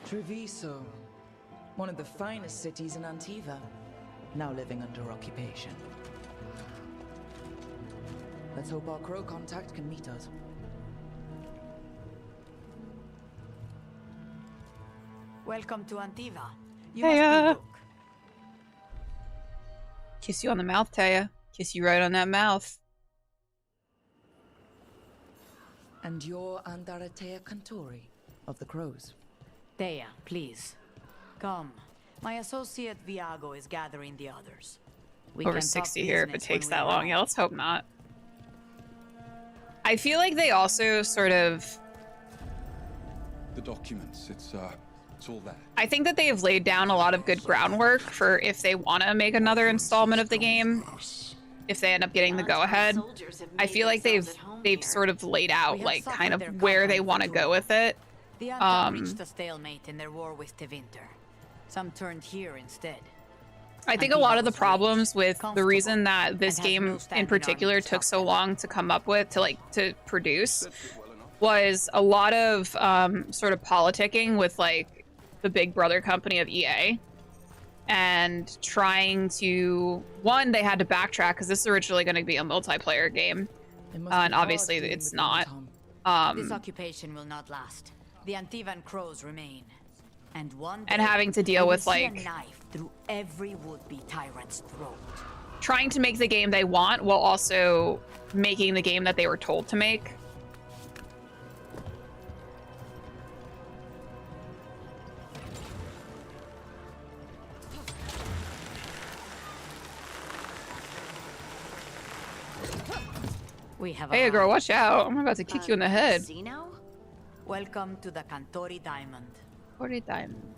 Treviso, one of the finest cities in Antiva, now living under occupation. Let's hope our crow contact can meet us. Welcome to Antiva. Taya! Kiss you on the mouth, Taya. Kiss you right on that mouth. And you're Andaratea Cantori of the Crows. Thea, please. Come. My associate Viago is gathering the others. We Over can 60 talk here if it business takes when that we long. arrive. Yeah, let's hope not. I feel like they also sort of... The documents, it's all there. I think that they have laid down a lot of good groundwork for if they want to make another installment of the game. If they end up getting the go-ahead. I feel like they've sort of laid out like kind of where they want to go with it. The Antar reached a stalemate in their war with Tevinter. Some turned here instead. I think a lot of the problems with the reason that this game in particular took so long to come up with, to produce, was a lot of sort of politicking with like the big brother company of EA, and trying to, one, they had to backtrack because this is originally going to be a multiplayer game, and obviously it's not. This occupation will not last. The Antivan crows remain. And one And day, having to deal we will with, see like, a knife through every would-be tyrant's throat. trying to make the game they want while also making the game that they were told to make. We have Hey, girl, watch out. I'm about to kick you in the head. Casino? Welcome to the Cantori Diamond. Cantori Diamond.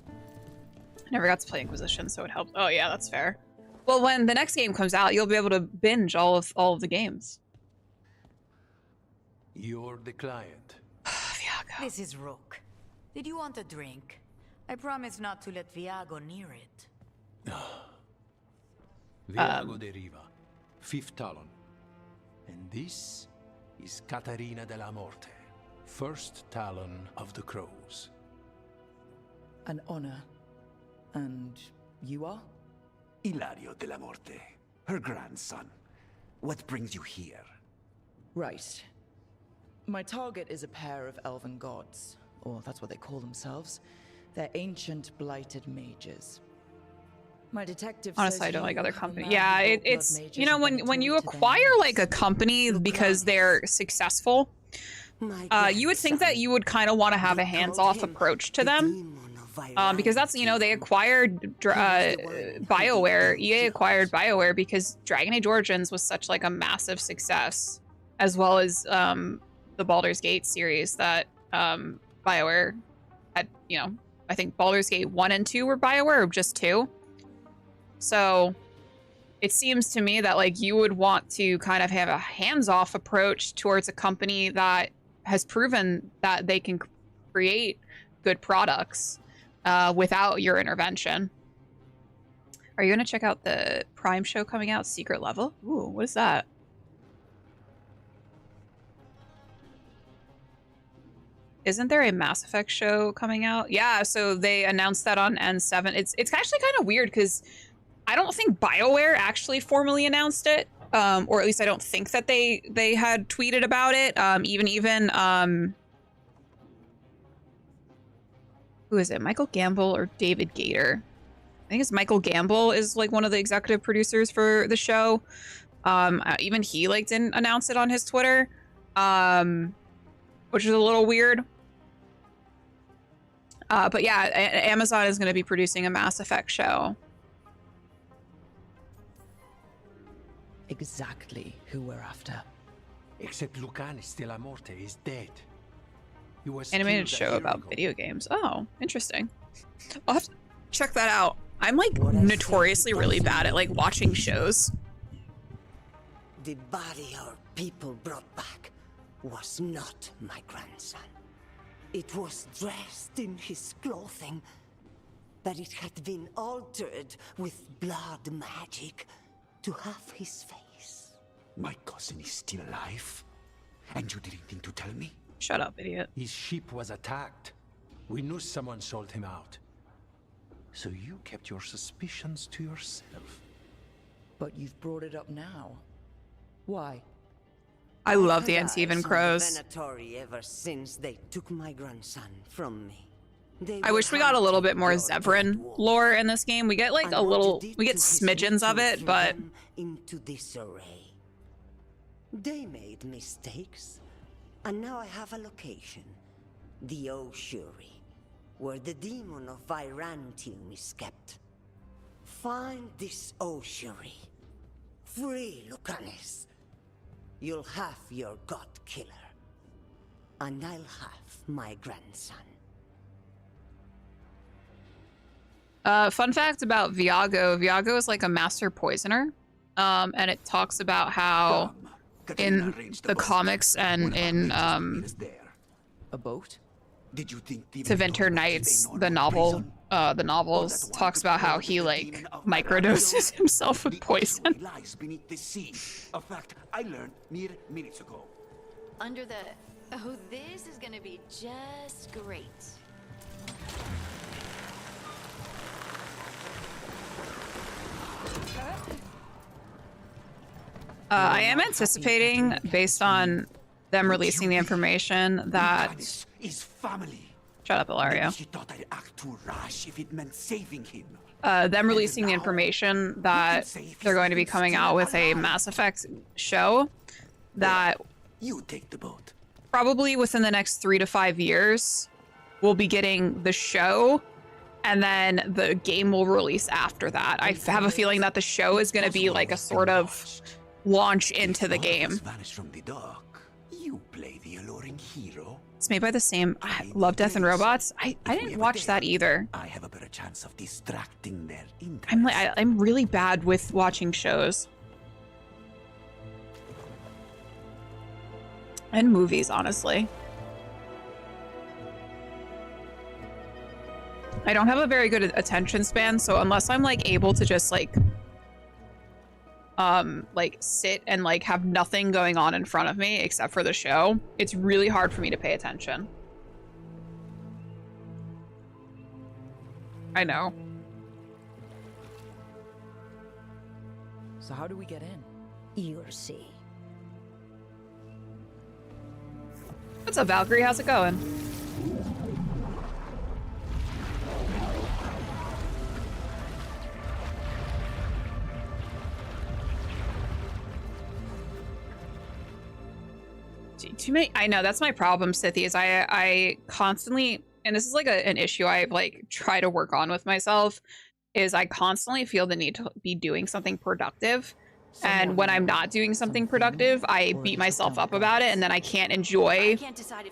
I never got to play Inquisition, so it helped. Oh yeah, that's fair. Well, when the next game comes out, you'll be able to binge all of the games. You're the client. This is Rook. Did you want a drink? I promise not to let Viago near it. Viago de Riva, fifth talon. And this is Catarina de la Morte, first talon of the Crows. An honor. And you are? Ilario de la Morte, her grandson. What brings you here? Right. My target is a pair of elven gods, or that's what they call themselves. They're ancient blighted mages. My detective Honestly, I don't like other companies. Yeah, it's, you know, when you acquire like a company because they're successful, you would think that you would kind of want to have a hands-off approach to them. Because that's, you know, they acquired BioWare. EA acquired BioWare because Dragon Age Origins was such like a massive success, as well as the Baldur's Gate series that BioWare had. You know, I think Baldur's Gate 1 and 2 were BioWare, or just 2. So it seems to me that like you would want to kind of have a hands-off approach towards a company that has proven that they can create good products without your intervention. Are you going to check out the Prime show coming out, Secret Level? Ooh, what is that? Isn't there a Mass Effect show coming out? Yeah, so they announced that on N7. It's actually kind of weird because I don't think BioWare actually formally announced it, or at least I don't think that they had tweeted about it. Even who is it? Michael Gamble or David Gator? I think it's Michael Gamble is like one of the executive producers for the show. Even he like didn't announce it on his Twitter, which is a little weird. But yeah, Amazon is going to be producing a Mass Effect show. exactly who we're after. Except Lucanis de la Morte is dead. He was Animated killed a show year about ago. video games. Oh, interesting. I'll have to check that out. I'm like notoriously really bad at like watching shows. The body our people brought back was not my grandson. It was dressed in his clothing, but it had been altered with blood magic to have his face. My cousin is still alive? And you didn't think to tell me? Shut up, idiot. His ship was attacked. We knew someone sold him out. So you kept your suspicions to yourself. But you've brought it up now. Why? I love the Had Antivan eyes on crows. Venatori ever since they took my grandson from me. They I were wish we got a little bit more hunting Zevran lore in this game. We get like and a what little, you did we get to his smidgens of people it, threw but them into disarray. They made mistakes, and now I have a location, the Ossuary, where the demon of Virantium is kept. Find this Ossuary. Free Lucanis. You'll have your god killer, and I'll have my grandson. Fun fact about Viago. Viago is like a master poisoner. And it talks about how in the comics and in a boat? Did you think To Winter Nights, the novel, the novels talks about how he like microdoses himself with poison. lies beneath the sea? A fact I learned mere minutes ago. Under the... Oh, this is gonna be just great. I am anticipating, based on them releasing the information, that... Is family. Shut up, Ilario. She thought I'd act too rash if it meant saving him. Them releasing the information that they're going to be coming out with a Mass Effect show that You take the boat. probably within the next 3 to 5 years we'll be getting the show, and then the game will release after that. I have a feeling that the show is going to be like a sort of launch into the game. Vanished from the dock. You play the alluring hero. It's made by the same Love, Death, and Robots. I didn't watch that either. I have a better chance of distracting their interest. I'm really bad with watching shows and movies, honestly. I don't have a very good attention span, so unless I'm like able to just like sit and like have nothing going on in front of me except for the show, it's really hard for me to pay attention. I know. So how do we get in? You'll see. What's up, Valkyrie? How's it going? Too many. I know that's my problem, Sithy, is I constantly, and this is like an issue I like try to work on with myself, is I constantly feel the need to be doing something productive. And when I'm not doing something productive, I beat myself up about it, and then I can't enjoy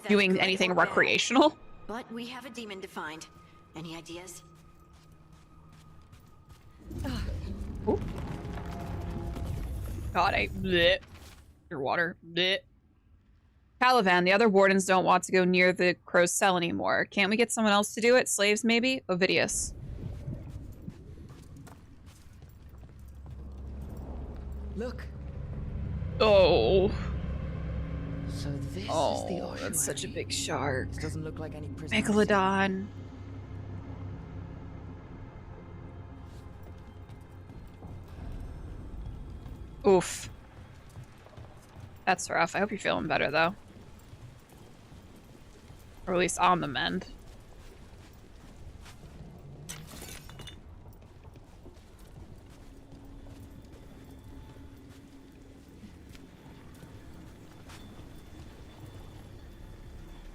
doing anything recreational. But we have a demon to find. Any ideas? Ooh. God, bleh. Your water. Bleh. Calivan, the other wardens don't want to go near the crow's cell anymore. Can't we get someone else to do it? Slaves, maybe? Ovidius. Look. Oh. So this is the ossuary. That's such a big shark. This doesn't look like any prison. Megalodon. Oof. That's rough. I hope you're feeling better, though. Or at least on the mend.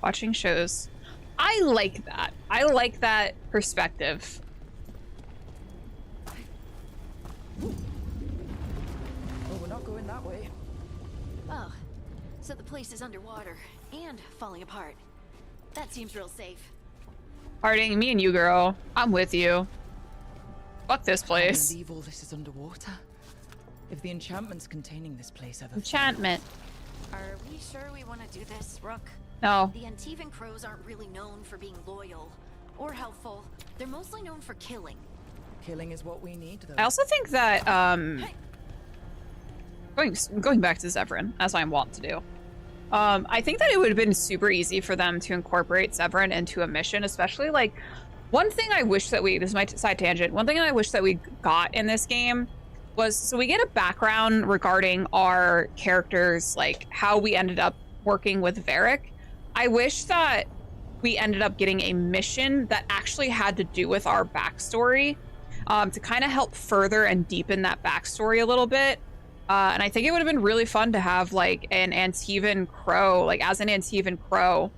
Watching shows. I like that. I like that perspective. Oh, we're not going going that way. Oh, so the place is underwater and falling apart. That seems real safe. Harding, me and you, girl. I'm with you. Fuck this I place. believe all this is underwater. If the enchantments containing this place ever Enchantment. Are we sure we want to do this, Rook? No. The Antivan crows aren't really known for being loyal or helpful. They're mostly known for killing. Killing is what we need, though. I also think that going back to Zevran, as I'm wont to do. I think that it would have been super easy for them to incorporate Zevran into a mission, especially like one thing I wish that this is my side tangent. One thing I wish that we got in this game was, so we get a background regarding our characters, like how we ended up working with Varric. I wish that we ended up getting a mission that actually had to do with our backstory, to kind of help further and deepen that backstory a little bit. And I think it would have been really fun to have like an Antivan crow, like as an Antivan crow,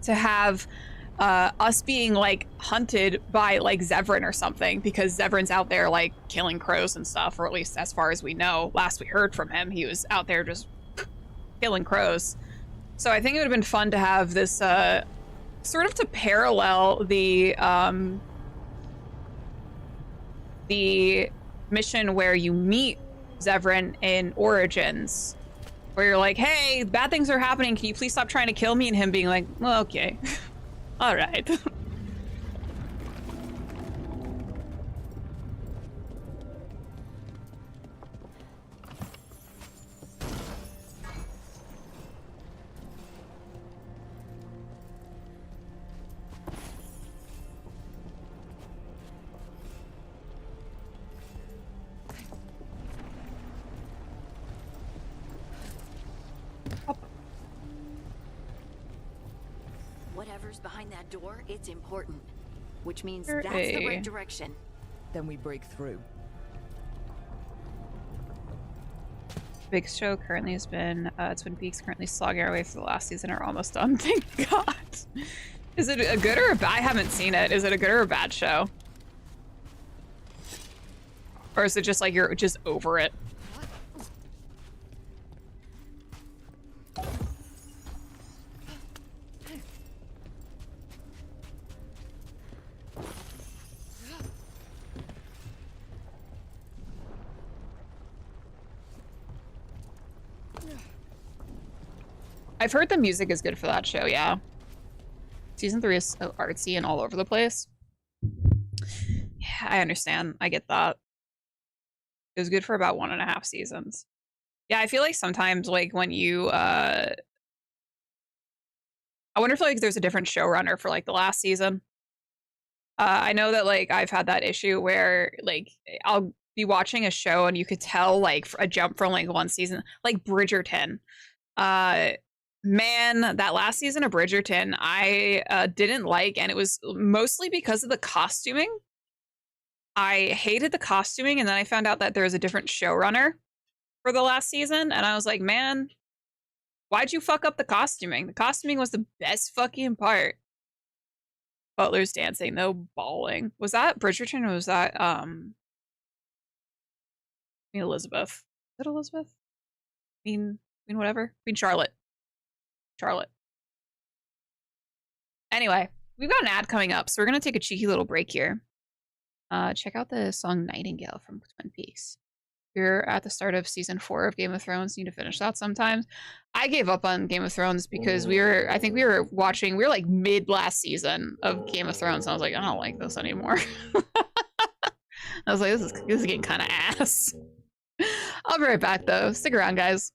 to have us being like hunted by like Zevran or something, because Zevran's out there like killing crows and stuff, or at least as far as we know. Last we heard from him, he was out there just killing crows. So I think it would have been fun to have this sort of to parallel the mission where you meet Zevran in Origins, where you're like, hey, bad things are happening, can you please stop trying to kill me? And him being like, well, okay. All right. Whatever's behind that door, it's important. Which means Sure that's the is. right direction. Then we break through. Big Show currently has been Twin Peaks currently slogging our way through the last season, are almost done. Thank God. Is it a good or a bad? I haven't seen it. Is it a good or a bad show? Or is it just like you're just over it? I've heard the music is good for that show, yeah. Season 3 is so artsy and all over the place. Yeah, I understand. I get that. It was good for about 1.5 seasons. Yeah, I feel like sometimes, like, when you, I wonder if, like, there's a different showrunner for, like, the last season. I know that, like, I've had that issue where, like, I'll be watching a show and you could tell, like, a jump from, like, one season. Like, Bridgerton. Man, that last season of Bridgerton, I didn't like, and it was mostly because of the costuming. I hated the costuming, and then I found out that there was a different showrunner for the last season, and I was like, man, why'd you fuck up the costuming? The costuming was the best fucking part. Butler's dancing, no bawling. Was that Bridgerton, or was that, Queen Elizabeth? Is it Elizabeth? Queen whatever? Queen Charlotte. Anyway, we've got an ad coming up, so we're going to take a cheeky little break here. Check out the song Nightingale from Twin Peaks. You're at the start of season 4 of Game of Thrones. You need to finish that sometimes. I gave up on Game of Thrones because we were like mid last season of Game of Thrones. And I was like, I don't like this anymore. I was like, this is getting kind of ass. I'll be right back though. Stick around, guys.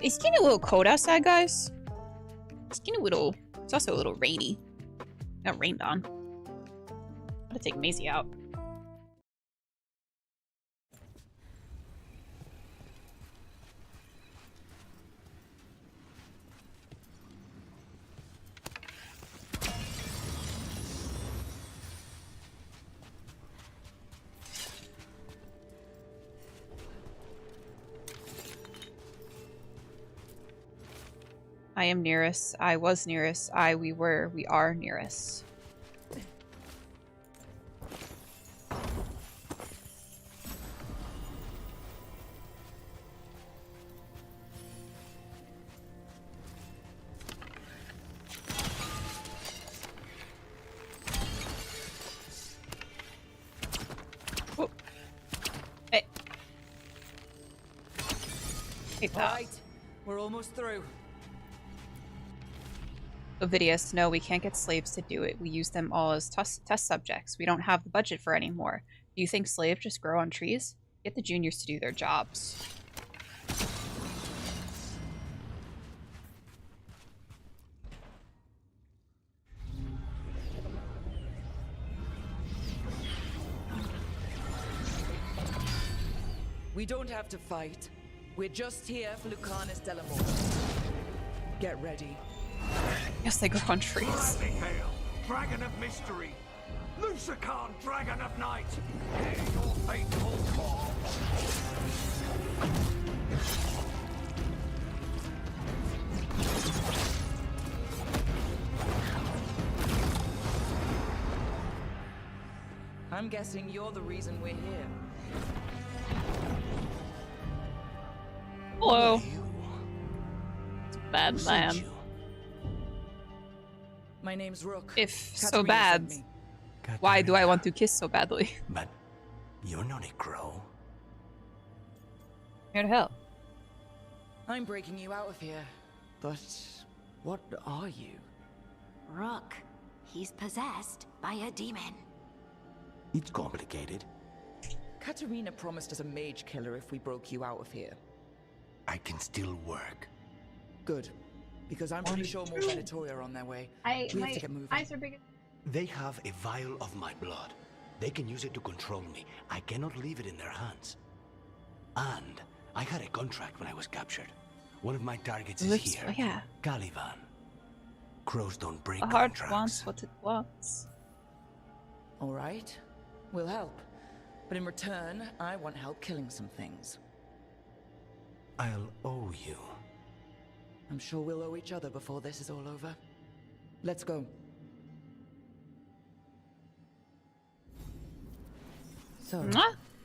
It's getting a little cold outside, guys. It's getting a little... It's also a little rainy. Got rained on. Gotta take Maisie out. I am nearest. I was nearest. We were. We are nearest. Oh. Hey. Hey, pal. Right, we're almost through. Ovidius, no, we can't get slaves to do it. We use them all as test subjects. We don't have the budget for any more. Do you think slaves just grow on trees? Get the juniors to do their jobs. We don't have to fight. We're just here for Lucanus Delamore. Get ready. Yes, they grow on trees. Bradley Hale, Dragon of Mystery. Lucican, Dragon of Night. Hear your fateful call. I'm guessing you're the reason we're here. Hello. It's bad man. My name's Rook. If Katarina so bad, sent me. why do I want to kiss so badly? But you're not a crow. Here to help. I'm breaking you out of here. But what are you? Rook. He's possessed by a demon. It's complicated. Katarina promised us a mage killer if we broke you out of here. I can still work. Good. Because I'm pretty sure more Venatori are on their way. We have to get moving. Eyes are big. They have a vial of my blood. They can use it to control me. I cannot leave it in their hands. And I had a contract when I was captured. One of my targets is here. Yeah. Caliban. Crows don't break The heart contracts. wants what it wants. All right. We'll help. But in return, I want help killing some things. I'll owe you. I'm sure we'll owe each other before this is all over. Let's go. So,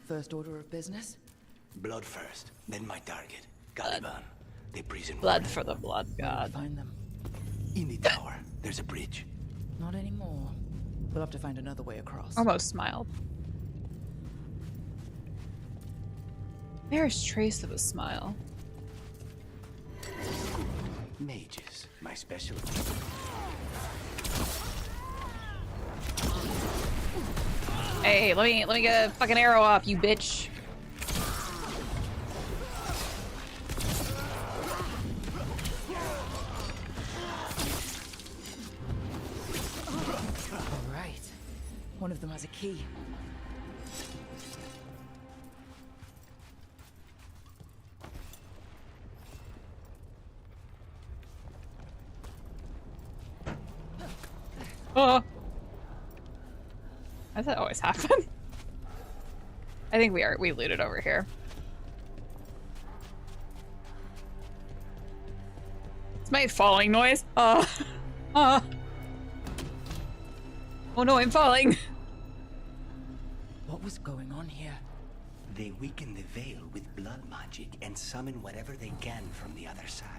first order of business? Blood first, then my target. Caliban, the prison Blood warden. for the blood god. Find them. In the tower, there's a bridge. Not anymore. We'll have to find another way across. Almost smiled. There's trace of a smile. Mages, my specialty. Hey, let me get a fucking arrow off, you bitch. All right. One of them has a key. Oh. Does that always happen? I think we looted over here. It's my falling noise. Oh no, I'm falling. What was going on here? They weaken the veil with blood magic and summon whatever they can from the other side.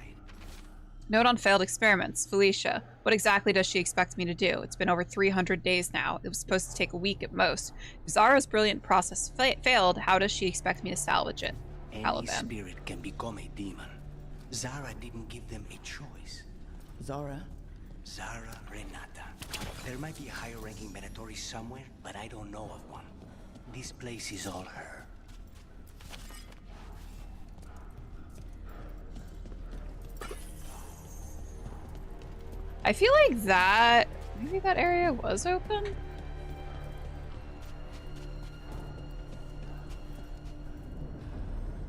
Note on failed experiments. Felicia. What exactly does she expect me to do? It's been over 300 days now. It was supposed to take a week at most. If Zara's brilliant process failed, how does she expect me to salvage it? Any spirit can become a demon. Zara didn't give them a choice. Zara? Zara Renata. There might be a higher-ranking Venatori somewhere, but I don't know of one. This place is all her. I feel like that... Maybe that area was open?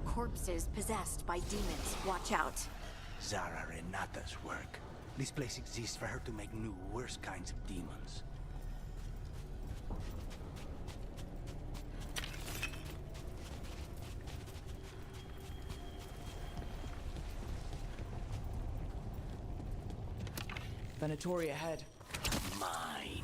Corpses possessed by demons. Watch out. Zara Renata's work. This place exists for her to make new, worse kinds of demons. Venatori ahead. Mine.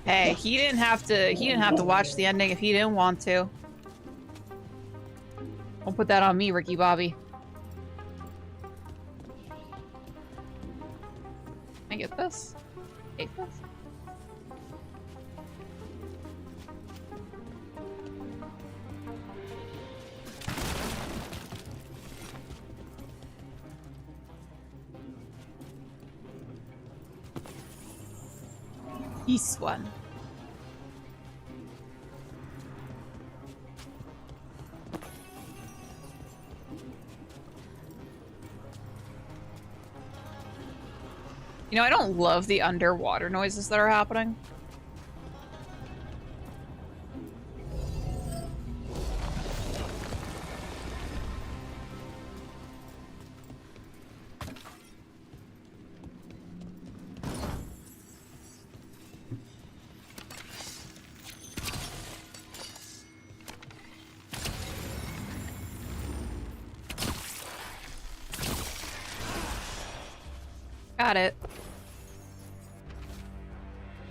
Hey, he didn't have to watch the ending if he didn't want to. Don't put that on me, Ricky Bobby. Can I get this? Take this? This one. You know, I don't love the underwater noises that are happening. Got it.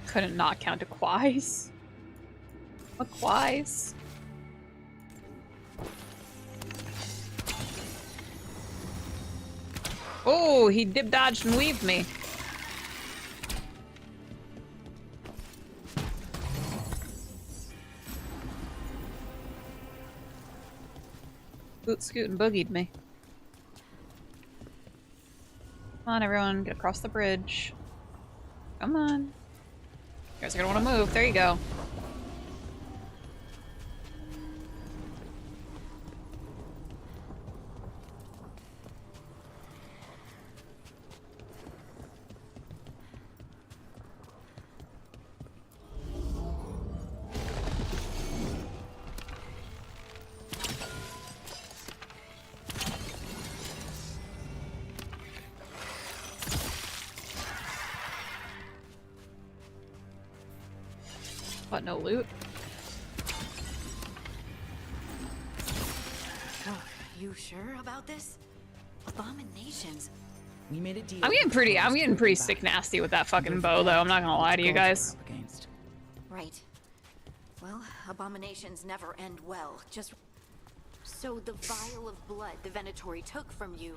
Couldn't not count a quais. A quais. Oh, he dip dodged and weaved me. Boot scoot and boogied me. Come on, everyone, get across the bridge. Come on. You guys are gonna want to move. There you go. What, no loot? Oh, you sure about this? Abominations. We made a deal. I'm getting pretty sick nasty with that fucking bow, though. I'm not gonna lie to you guys. Right. Well, abominations never end well. Just so the vial of blood the Venatori took from you.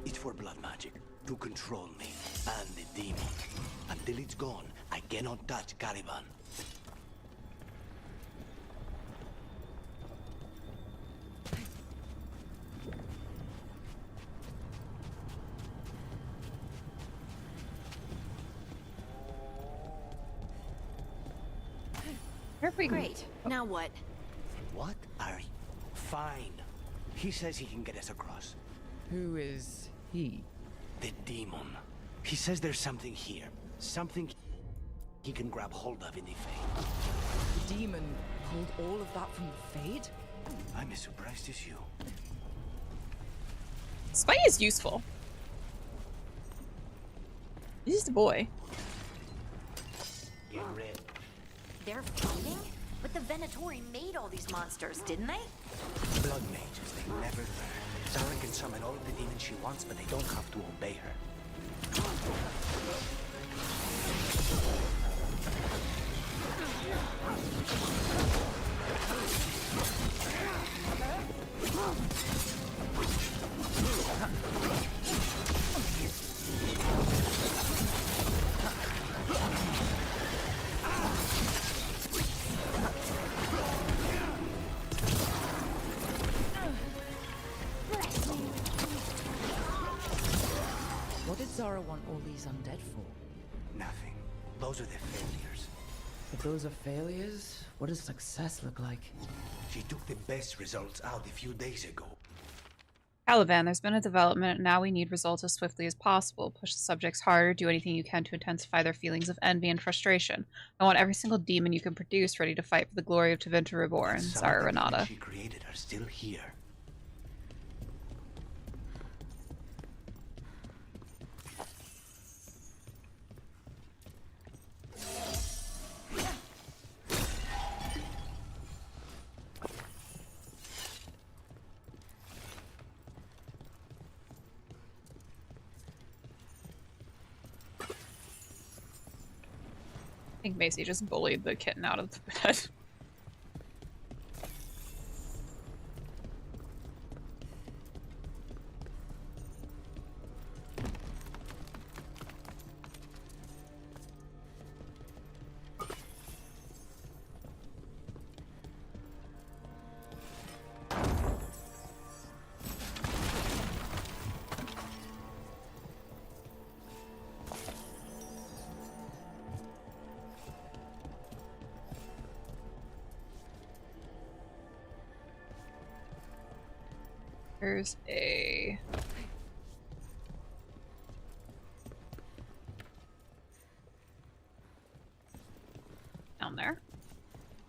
It's for blood magic, to control me and the demon. Until it's gone, I cannot touch Caliban. Great. Now what? What are you? Fine. He says he can get us across. Who is he? The demon. He says there's something here. Something he can grab hold of in the Fade. The demon pulled all of that from the Fade? I'm as surprised as you. Spy is useful. He's just a boy. Get rid. They're fighting? But the Venatori made all these monsters, didn't they? Blood mages, they never learn. Zara can summon all the demons she wants, but they don't have to obey her. these undead for? Nothing. Those are the failures. If those are failures, what does success look like? She took the best results out a few days ago. Caliban, there's been a development, and now we need results as swiftly as possible. Push the subjects harder, do anything you can to intensify their feelings of envy and frustration. I want every single demon you can produce ready to fight for the glory of Tevinter Reborn. Zara Renata. She created are still here. I think Macy just bullied the kitten out of the bed. There's a... down there?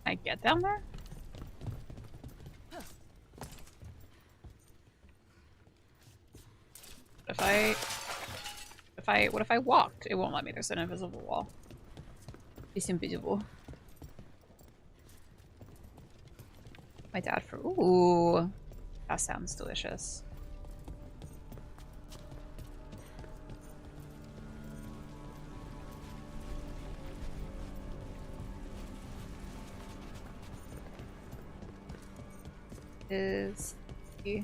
Can I get down there? What if I walked? It won't let me. There's an invisible wall. It's invisible. My dad for... Ooh. That sounds delicious. Is the...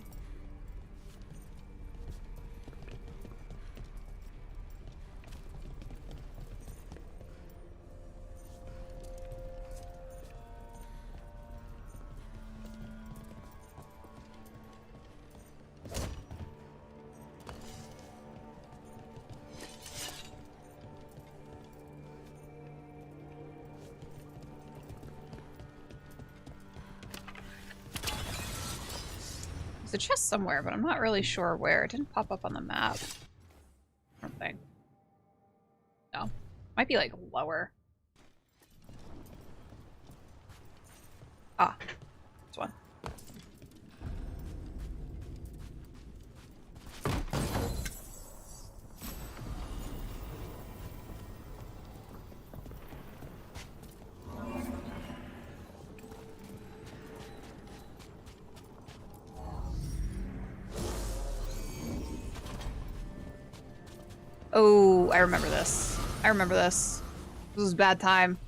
There's a chest somewhere, but I'm not really sure where. It didn't pop up on the map. I don't think. No. Might be like lower. Ah. This one. Oh, I remember this. I remember this. This was a bad time.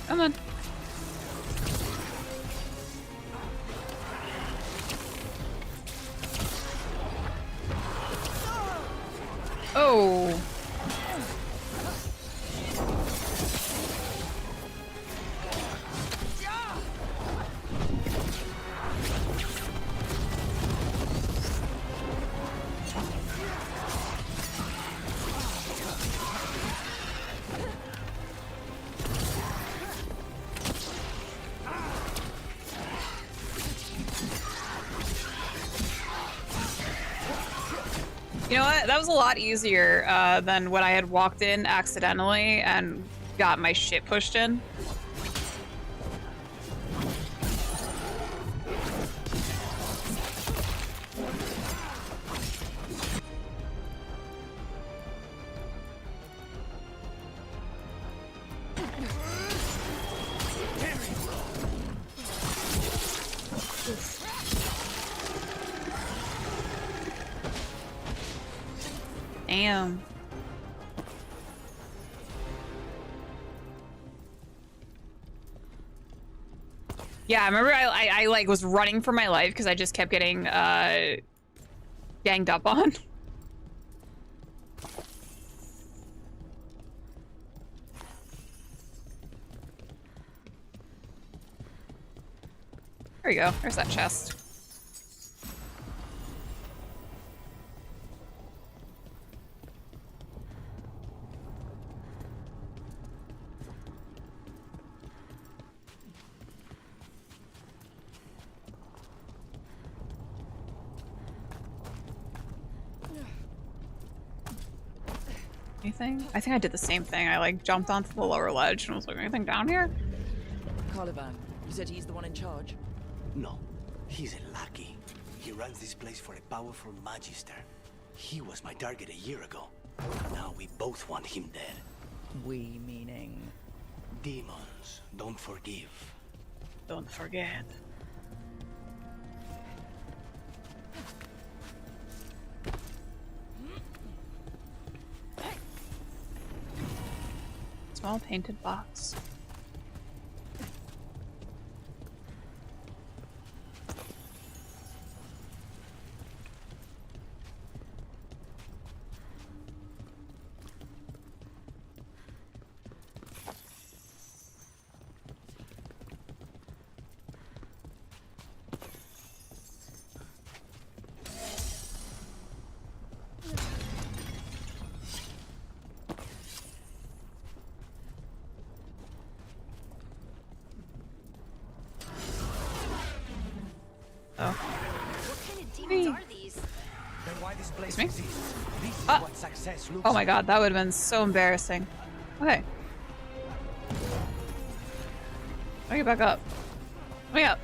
Come on. Oh. You know what? That was a lot easier than when I had walked in accidentally and got my shit pushed in. Damn. Yeah, I remember I like was running for my life because I just kept getting ganged up on. There we go. There's that chest. Anything? I think I did the same thing. I like jumped onto the lower ledge and was like, anything down here? Caliban, you said he's the one in charge? No, he's a lackey. He runs this place for a powerful magister. He was my target a year ago. Now we both want him dead. We meaning? Demons don't forgive. Don't forget. Small painted box. Oh. What kind of demons are these? Then why this place Excuse me? exists? This is Ah. what success looks Oh my like. god, that would have been so embarrassing. Okay. Let me get back up. Let me up.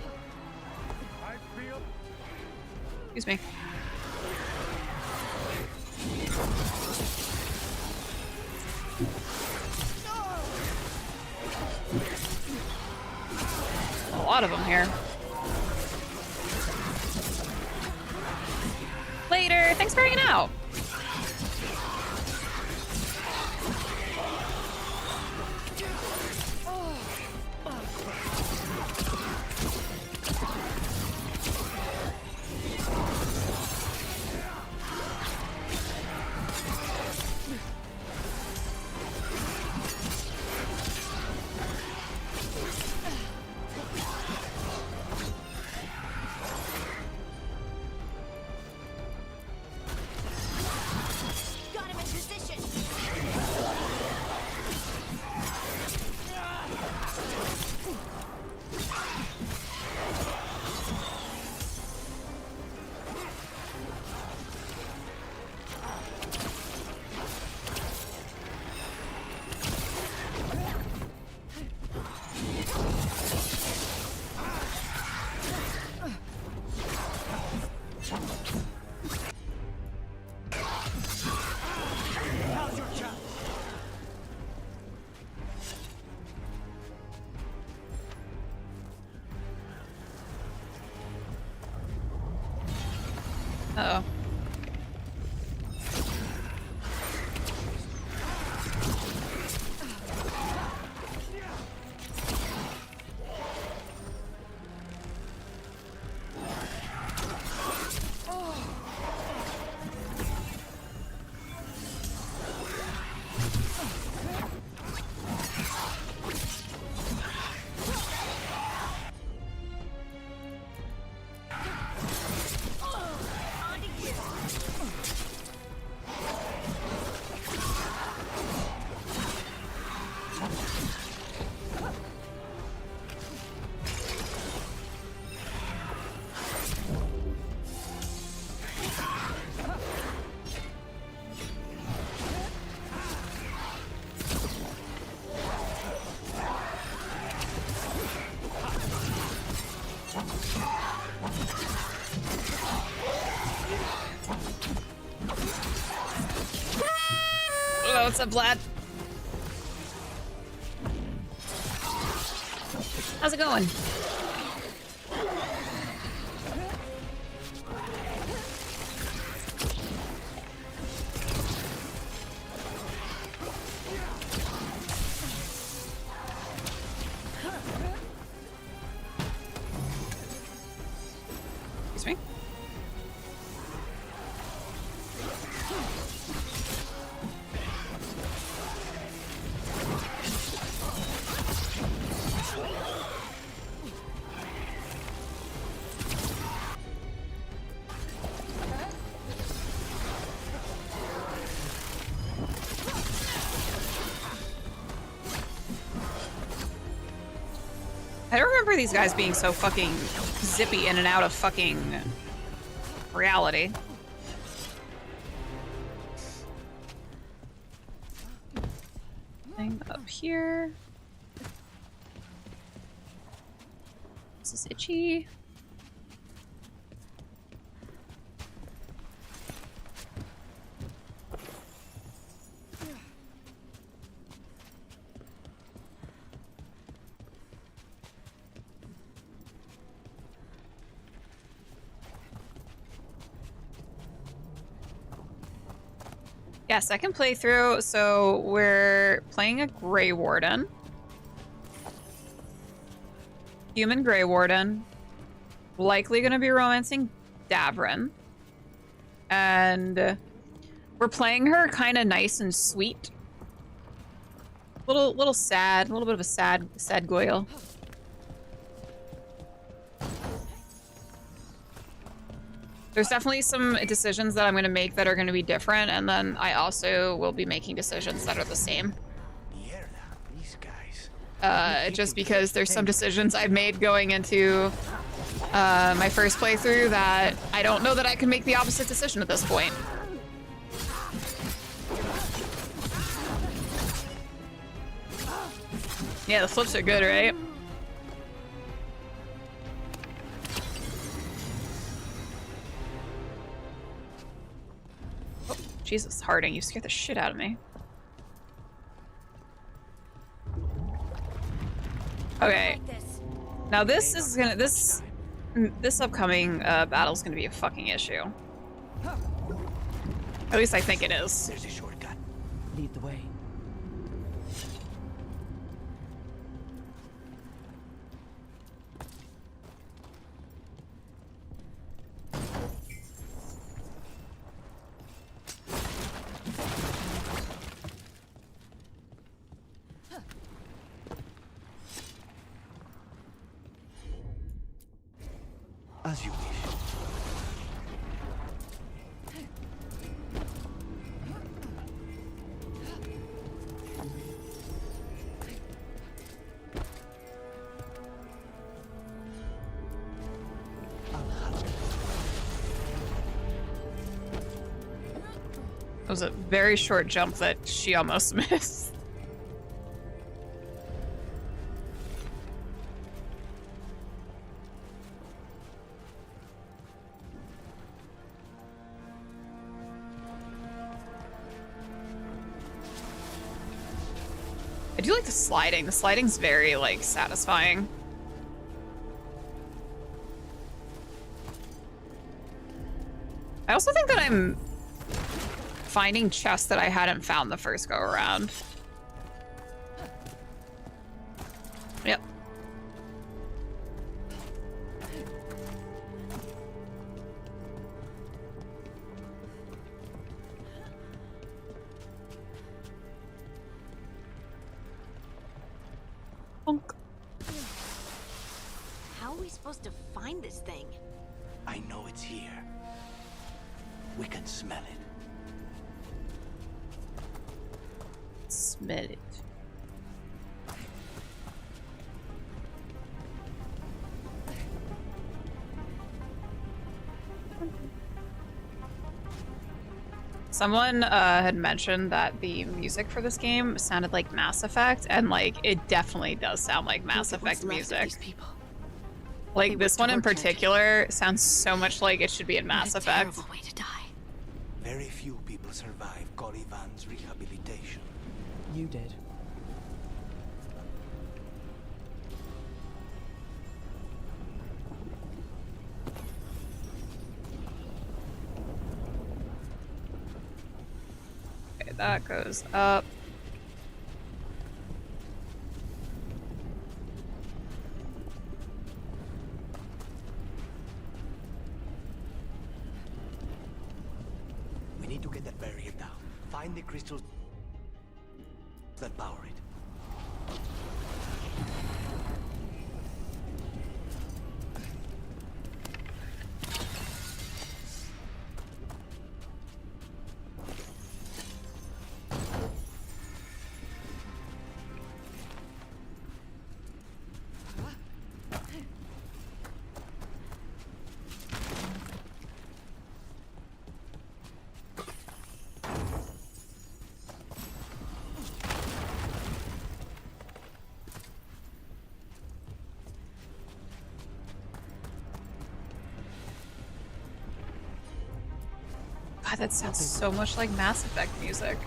Excuse me. A lot of them here. Later. Thanks for hanging out. Got him in position. Now's your chance. Uh-oh. Oh, what's up, Vlad? How's it going? Excuse me? I don't remember these guys being so fucking zippy in and out of fucking reality. Thing up here. This is itchy. Yeah, second playthrough, so we're playing a Grey Warden. Human Grey Warden. Likely gonna be romancing Davrin. And we're playing her kind of nice and sweet. Little sad, a little bit of a sad goyle. There's definitely some decisions that I'm going to make that are going to be different, and then I also will be making decisions that are the same. Just because there's some decisions I've made going into my first playthrough that I don't know that I can make the opposite decision at this point. Yeah, the flips are good, right? Jesus, Harding, you scared the shit out of me. Okay. Now this is gonna this upcoming battle is gonna be a fucking issue. At least I think it is. There's a shortcut. Lead the way. As you wish. It was a very short jump that she almost missed. I do like the sliding. The sliding's very, like, satisfying. I also think that I'm finding chests that I hadn't found the first go around. Yep. How are we supposed to find this thing? I know it's here. We can smell it. Smell it. Someone had mentioned that the music for this game sounded like Mass Effect, and like it definitely does sound like Mass Effect music. Like this one in particular sounds so much like it should be in Mass Effect. Way to die. Very few people survive Corrivan's rehabilitation. You did. Okay, that goes up. We need to get that barrier down. Find the crystals that power it. God, that sounds so much like Mass Effect music.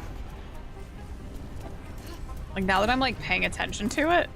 Like, now that I'm, like, paying attention to it.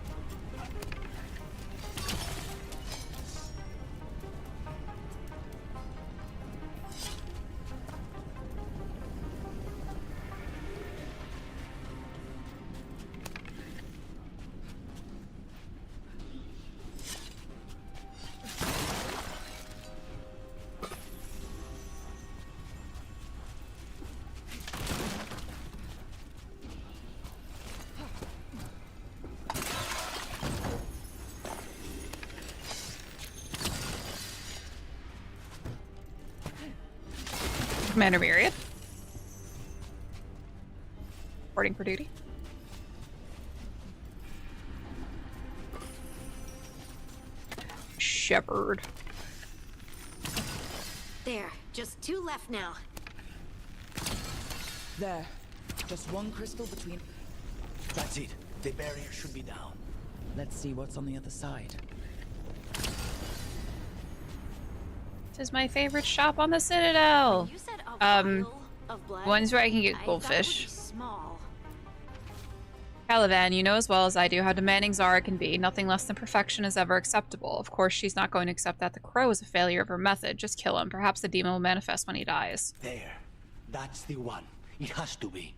Commander Myriad. Reporting for duty. Shepherd. There, just 2 left now. There. Just 1 crystal between... That's it. The barrier should be down. Let's see what's on the other side. This is my favorite shop on the Citadel. You said a vial of blood? Ones where I can get I goldfish. thought it would be small. Caliban, you know as well as I do how demanding Zara can be. Nothing less than perfection is ever acceptable. Of course, she's not going to accept that the crow is a failure of her method. Just kill him. Perhaps the demon will manifest when he dies. There. That's the one. It has to be.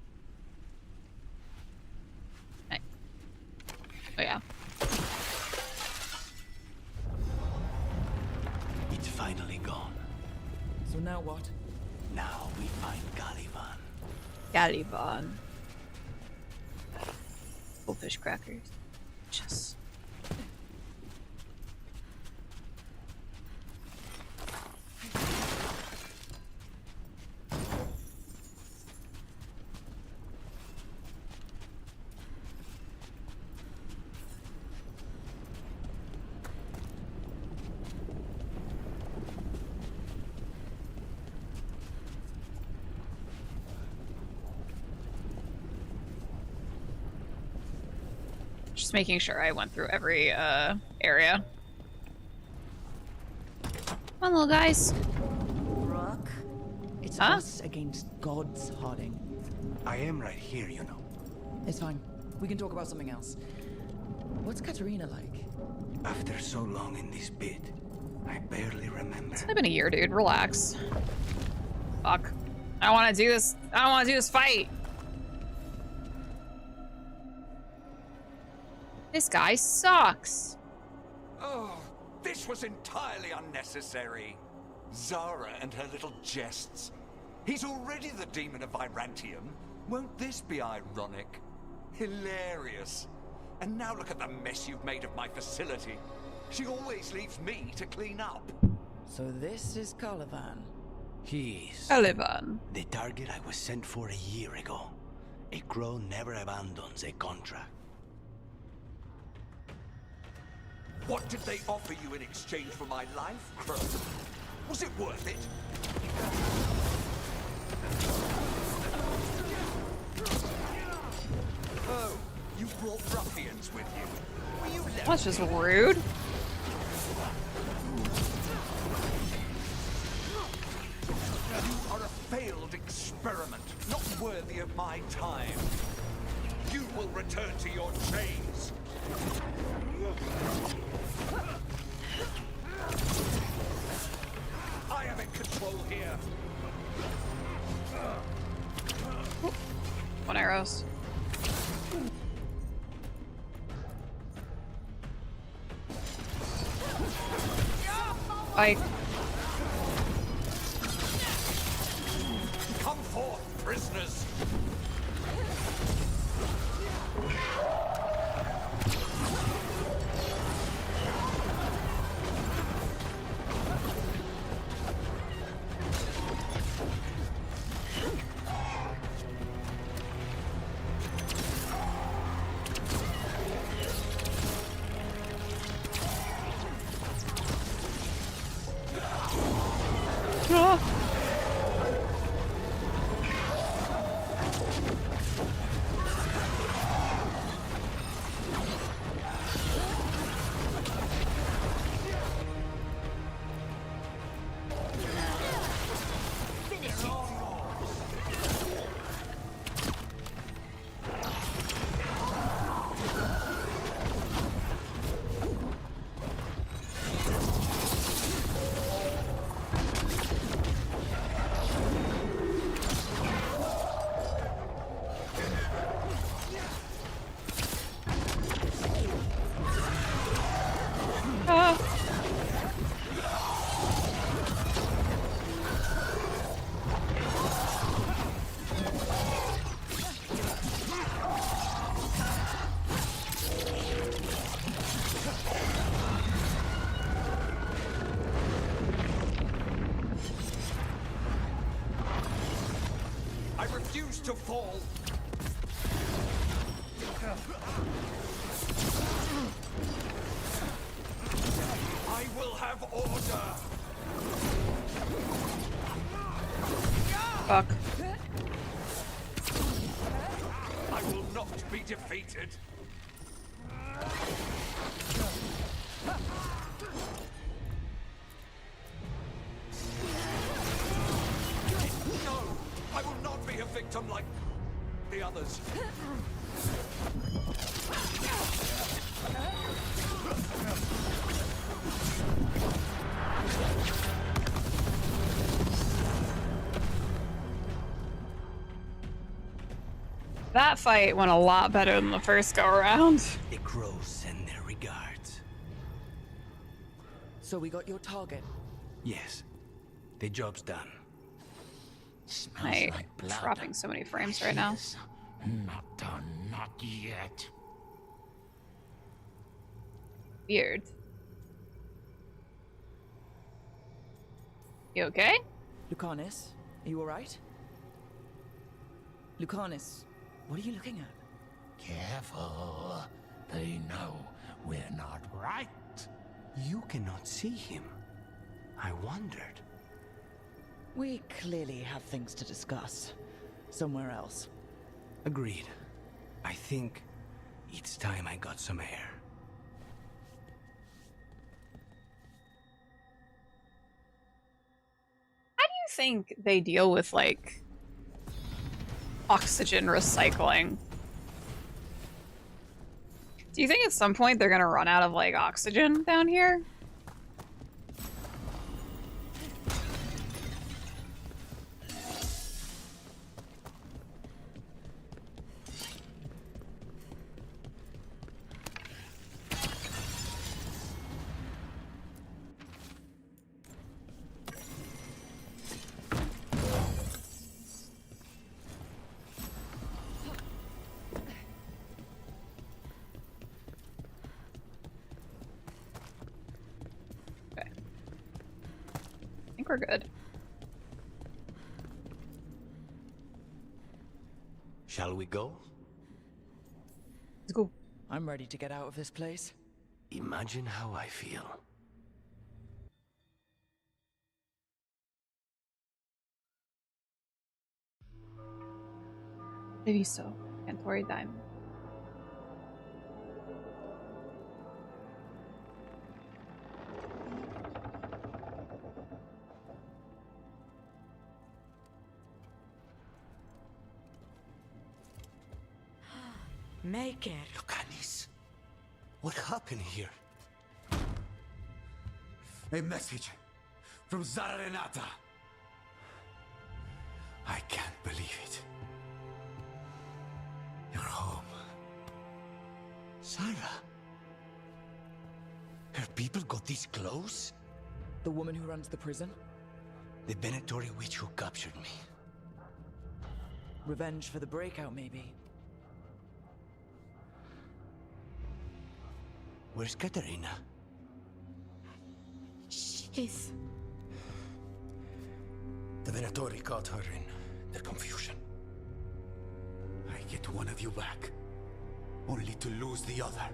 Oh, yeah. It's finally gone. So now what? Now we find Caliban. Caliban. Goldfish crackers. Just. Just making sure I went through every area. Come on, little guys. Rook? It's us against gods, Harding. I am right here, you know. It's fine. We can talk about something else. What's Katarina like? After so long in this bit, I barely remember. It's only been a year, dude. Relax. Fuck. I don't want to do this. I don't want to do this fight. This guy sucks. Oh, this was entirely unnecessary. Zara and her little jests. He's already the demon of Virantium. Won't this be ironic? Hilarious. And now look at the mess you've made of my facility. She always leaves me to clean up. So this is Caliban. He's Caliban. The target I was sent for a year ago. A crow never abandons a contract. What did they offer you in exchange for my life, Crow? Was it worth it? Oh, you brought ruffians with you. Were you left? That's just rude. You are a failed experiment, not worthy of my time. You will return to your chains. I am in control here. 1 arrows. Bye. Come forth, prisoners. refuse to fall. I will have order. Fuck. I will not be defeated. No, I will not be a victim like the others. That fight went a lot better than the first go around. The crows send their regards. So we got your target? Yes. The job's done. I'm dropping so many frames right now. Not done, not yet. Weird. You okay? Lucanus, are you alright? Lucanus, what are you looking at? Careful. They know we're not right. You cannot see him. I wondered. We clearly have things to discuss. Somewhere else. Agreed. I think it's time I got some air. How do you think they deal with, like, oxygen recycling? Do you think at some point they're gonna run out of, like, oxygen down here? We're good. Shall we go? Let's go. I'm ready to get out of this place. Imagine how I feel. Maybe so. Cantori Diamond. Make it. Lucanus, what happened here? A message from Zara Renata. I can't believe it. You're home. Sarah? Her people got this close? The woman who runs the prison? The Venatori witch who captured me. Revenge for the breakout, maybe. Where's Katerina? She's... The Venatori caught her in their confusion. I get one of you back, only to lose the other.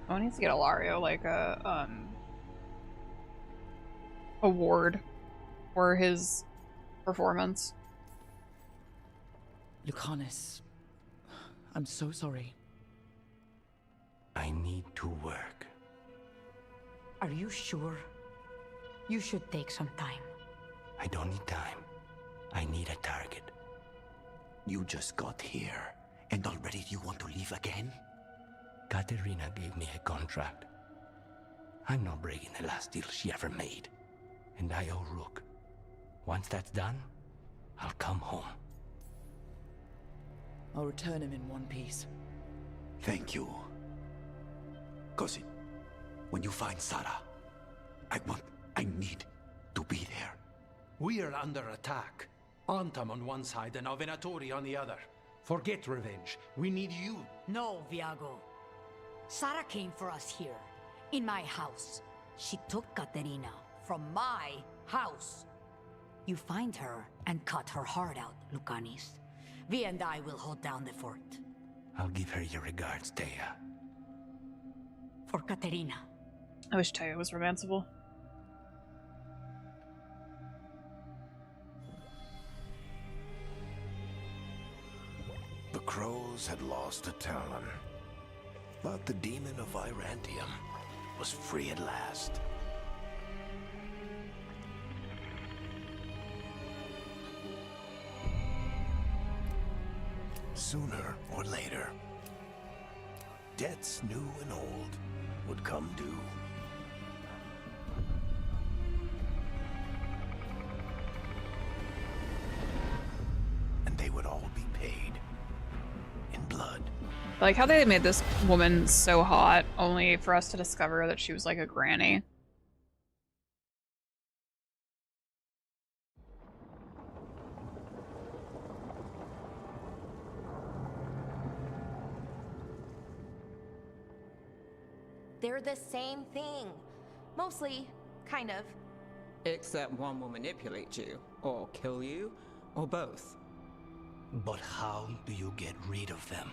I need to get Ilario like a award for his performance. Lucanus, I'm so sorry. I need to work. Are you sure? You should take some time. I don't need time. I need a target. You just got here, and already you want to leave again? Katerina gave me a contract. I'm not breaking the last deal she ever made. And I owe Rook. Once that's done, I'll come home. I'll return him in one piece. Thank you. Cousin, when you find Sarah, I need to be there. We are under attack. Antam on one side and Venatori on the other. Forget revenge. We need you. No, Viago. Sarah came for us here, in my house. She took Katerina from my house. You find her and cut her heart out, Lucanis. Vi and I will hold down the fort. I'll give her your regards, Dea. For Katerina. I wish Taya was romanceable. The crows had lost a talon, but the demon of Virantium was free at last. Sooner or later, debts new and old would come due. And they would all be paid in blood. Like how they made this woman so hot, only for us to discover that she was like a granny. They're the same thing. Mostly, kind of. Except one will manipulate you, or kill you, or both. But how do you get rid of them?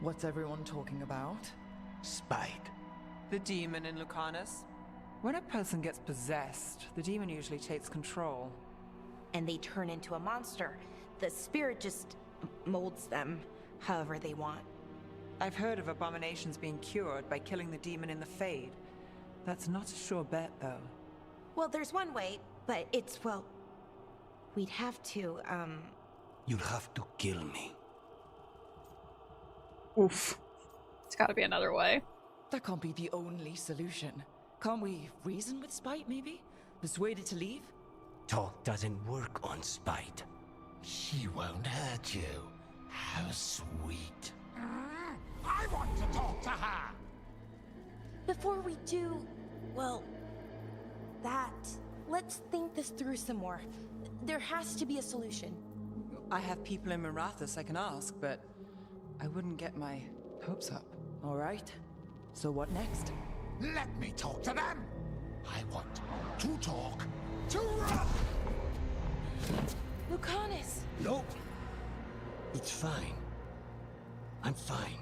What's everyone talking about? Spite. The demon in Lucanus. When a person gets possessed, the demon usually takes control. And they turn into a monster. The spirit just molds them however they want. I've heard of abominations being cured by killing the demon in the Fade. That's not a sure bet, though. Well, there's one way, but it's, well... We'd have to, You'd have to kill me. Oof. It's gotta be another way. That can't be the only solution. Can't we reason with Spite, maybe? Persuade it to leave? Talk doesn't work on spite. She won't hurt you. How sweet. I want to talk to her! Before we do, well, that, let's think this through some more. There has to be a solution. I have people in Marathas I can ask, but I wouldn't get my hopes up. All right. So what next? Let me talk to them! I want to talk to Rob! Lucanus! Nope. It's fine. I'm fine.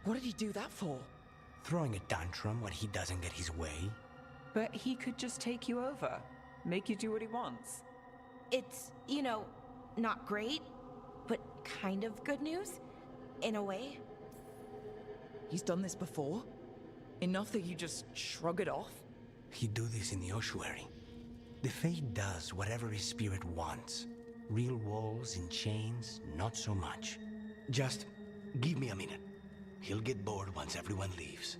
What did he do that for? Throwing a tantrum when he doesn't get his way? But he could just take you over. Make you do what he wants. It's, you know, not great, but kind of good news, in a way. He's done this before? Enough that you just shrug it off? He'd do this in the ossuary. The Fate does whatever his spirit wants. Real walls and chains, not so much. Just give me a minute. He'll get bored once everyone leaves.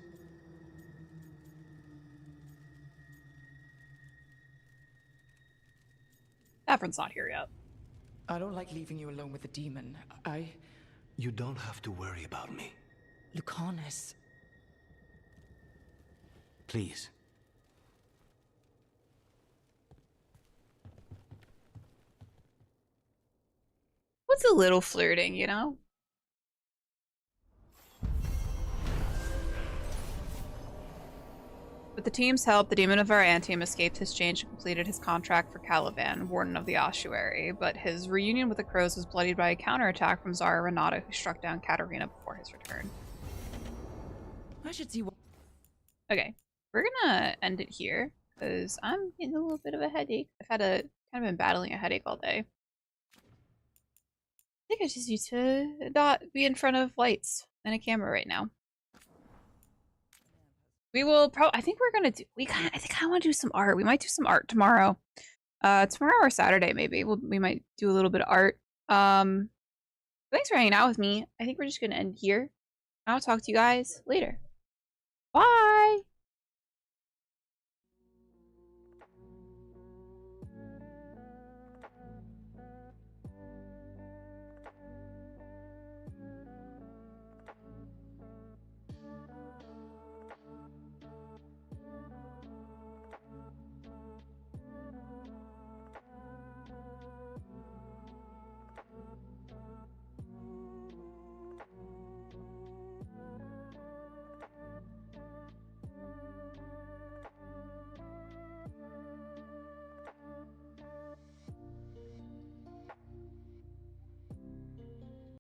Afrin's not here yet. I don't like leaving you alone with the demon. You don't have to worry about me. Lucanus. Please. What's a little flirting, you know? With the team's help, the demon of Virantium escaped his change and completed his contract for Caliban, warden of the ossuary, but his reunion with the crows was bloodied by a counterattack from Zara Renata, who struck down Katerina before his return. I should see what... Okay, we're gonna end it here, because I'm getting a little bit of a headache. I've had kind of been battling a headache all day. I think I just need to not be in front of lights and a camera right now. We will probably, I think we're gonna do, I think I want to do some art. We might do some art tomorrow. Tomorrow or Saturday maybe. We might do a little bit of art. Thanks for hanging out with me. I think we're just gonna end here. I'll talk to you guys later. Bye!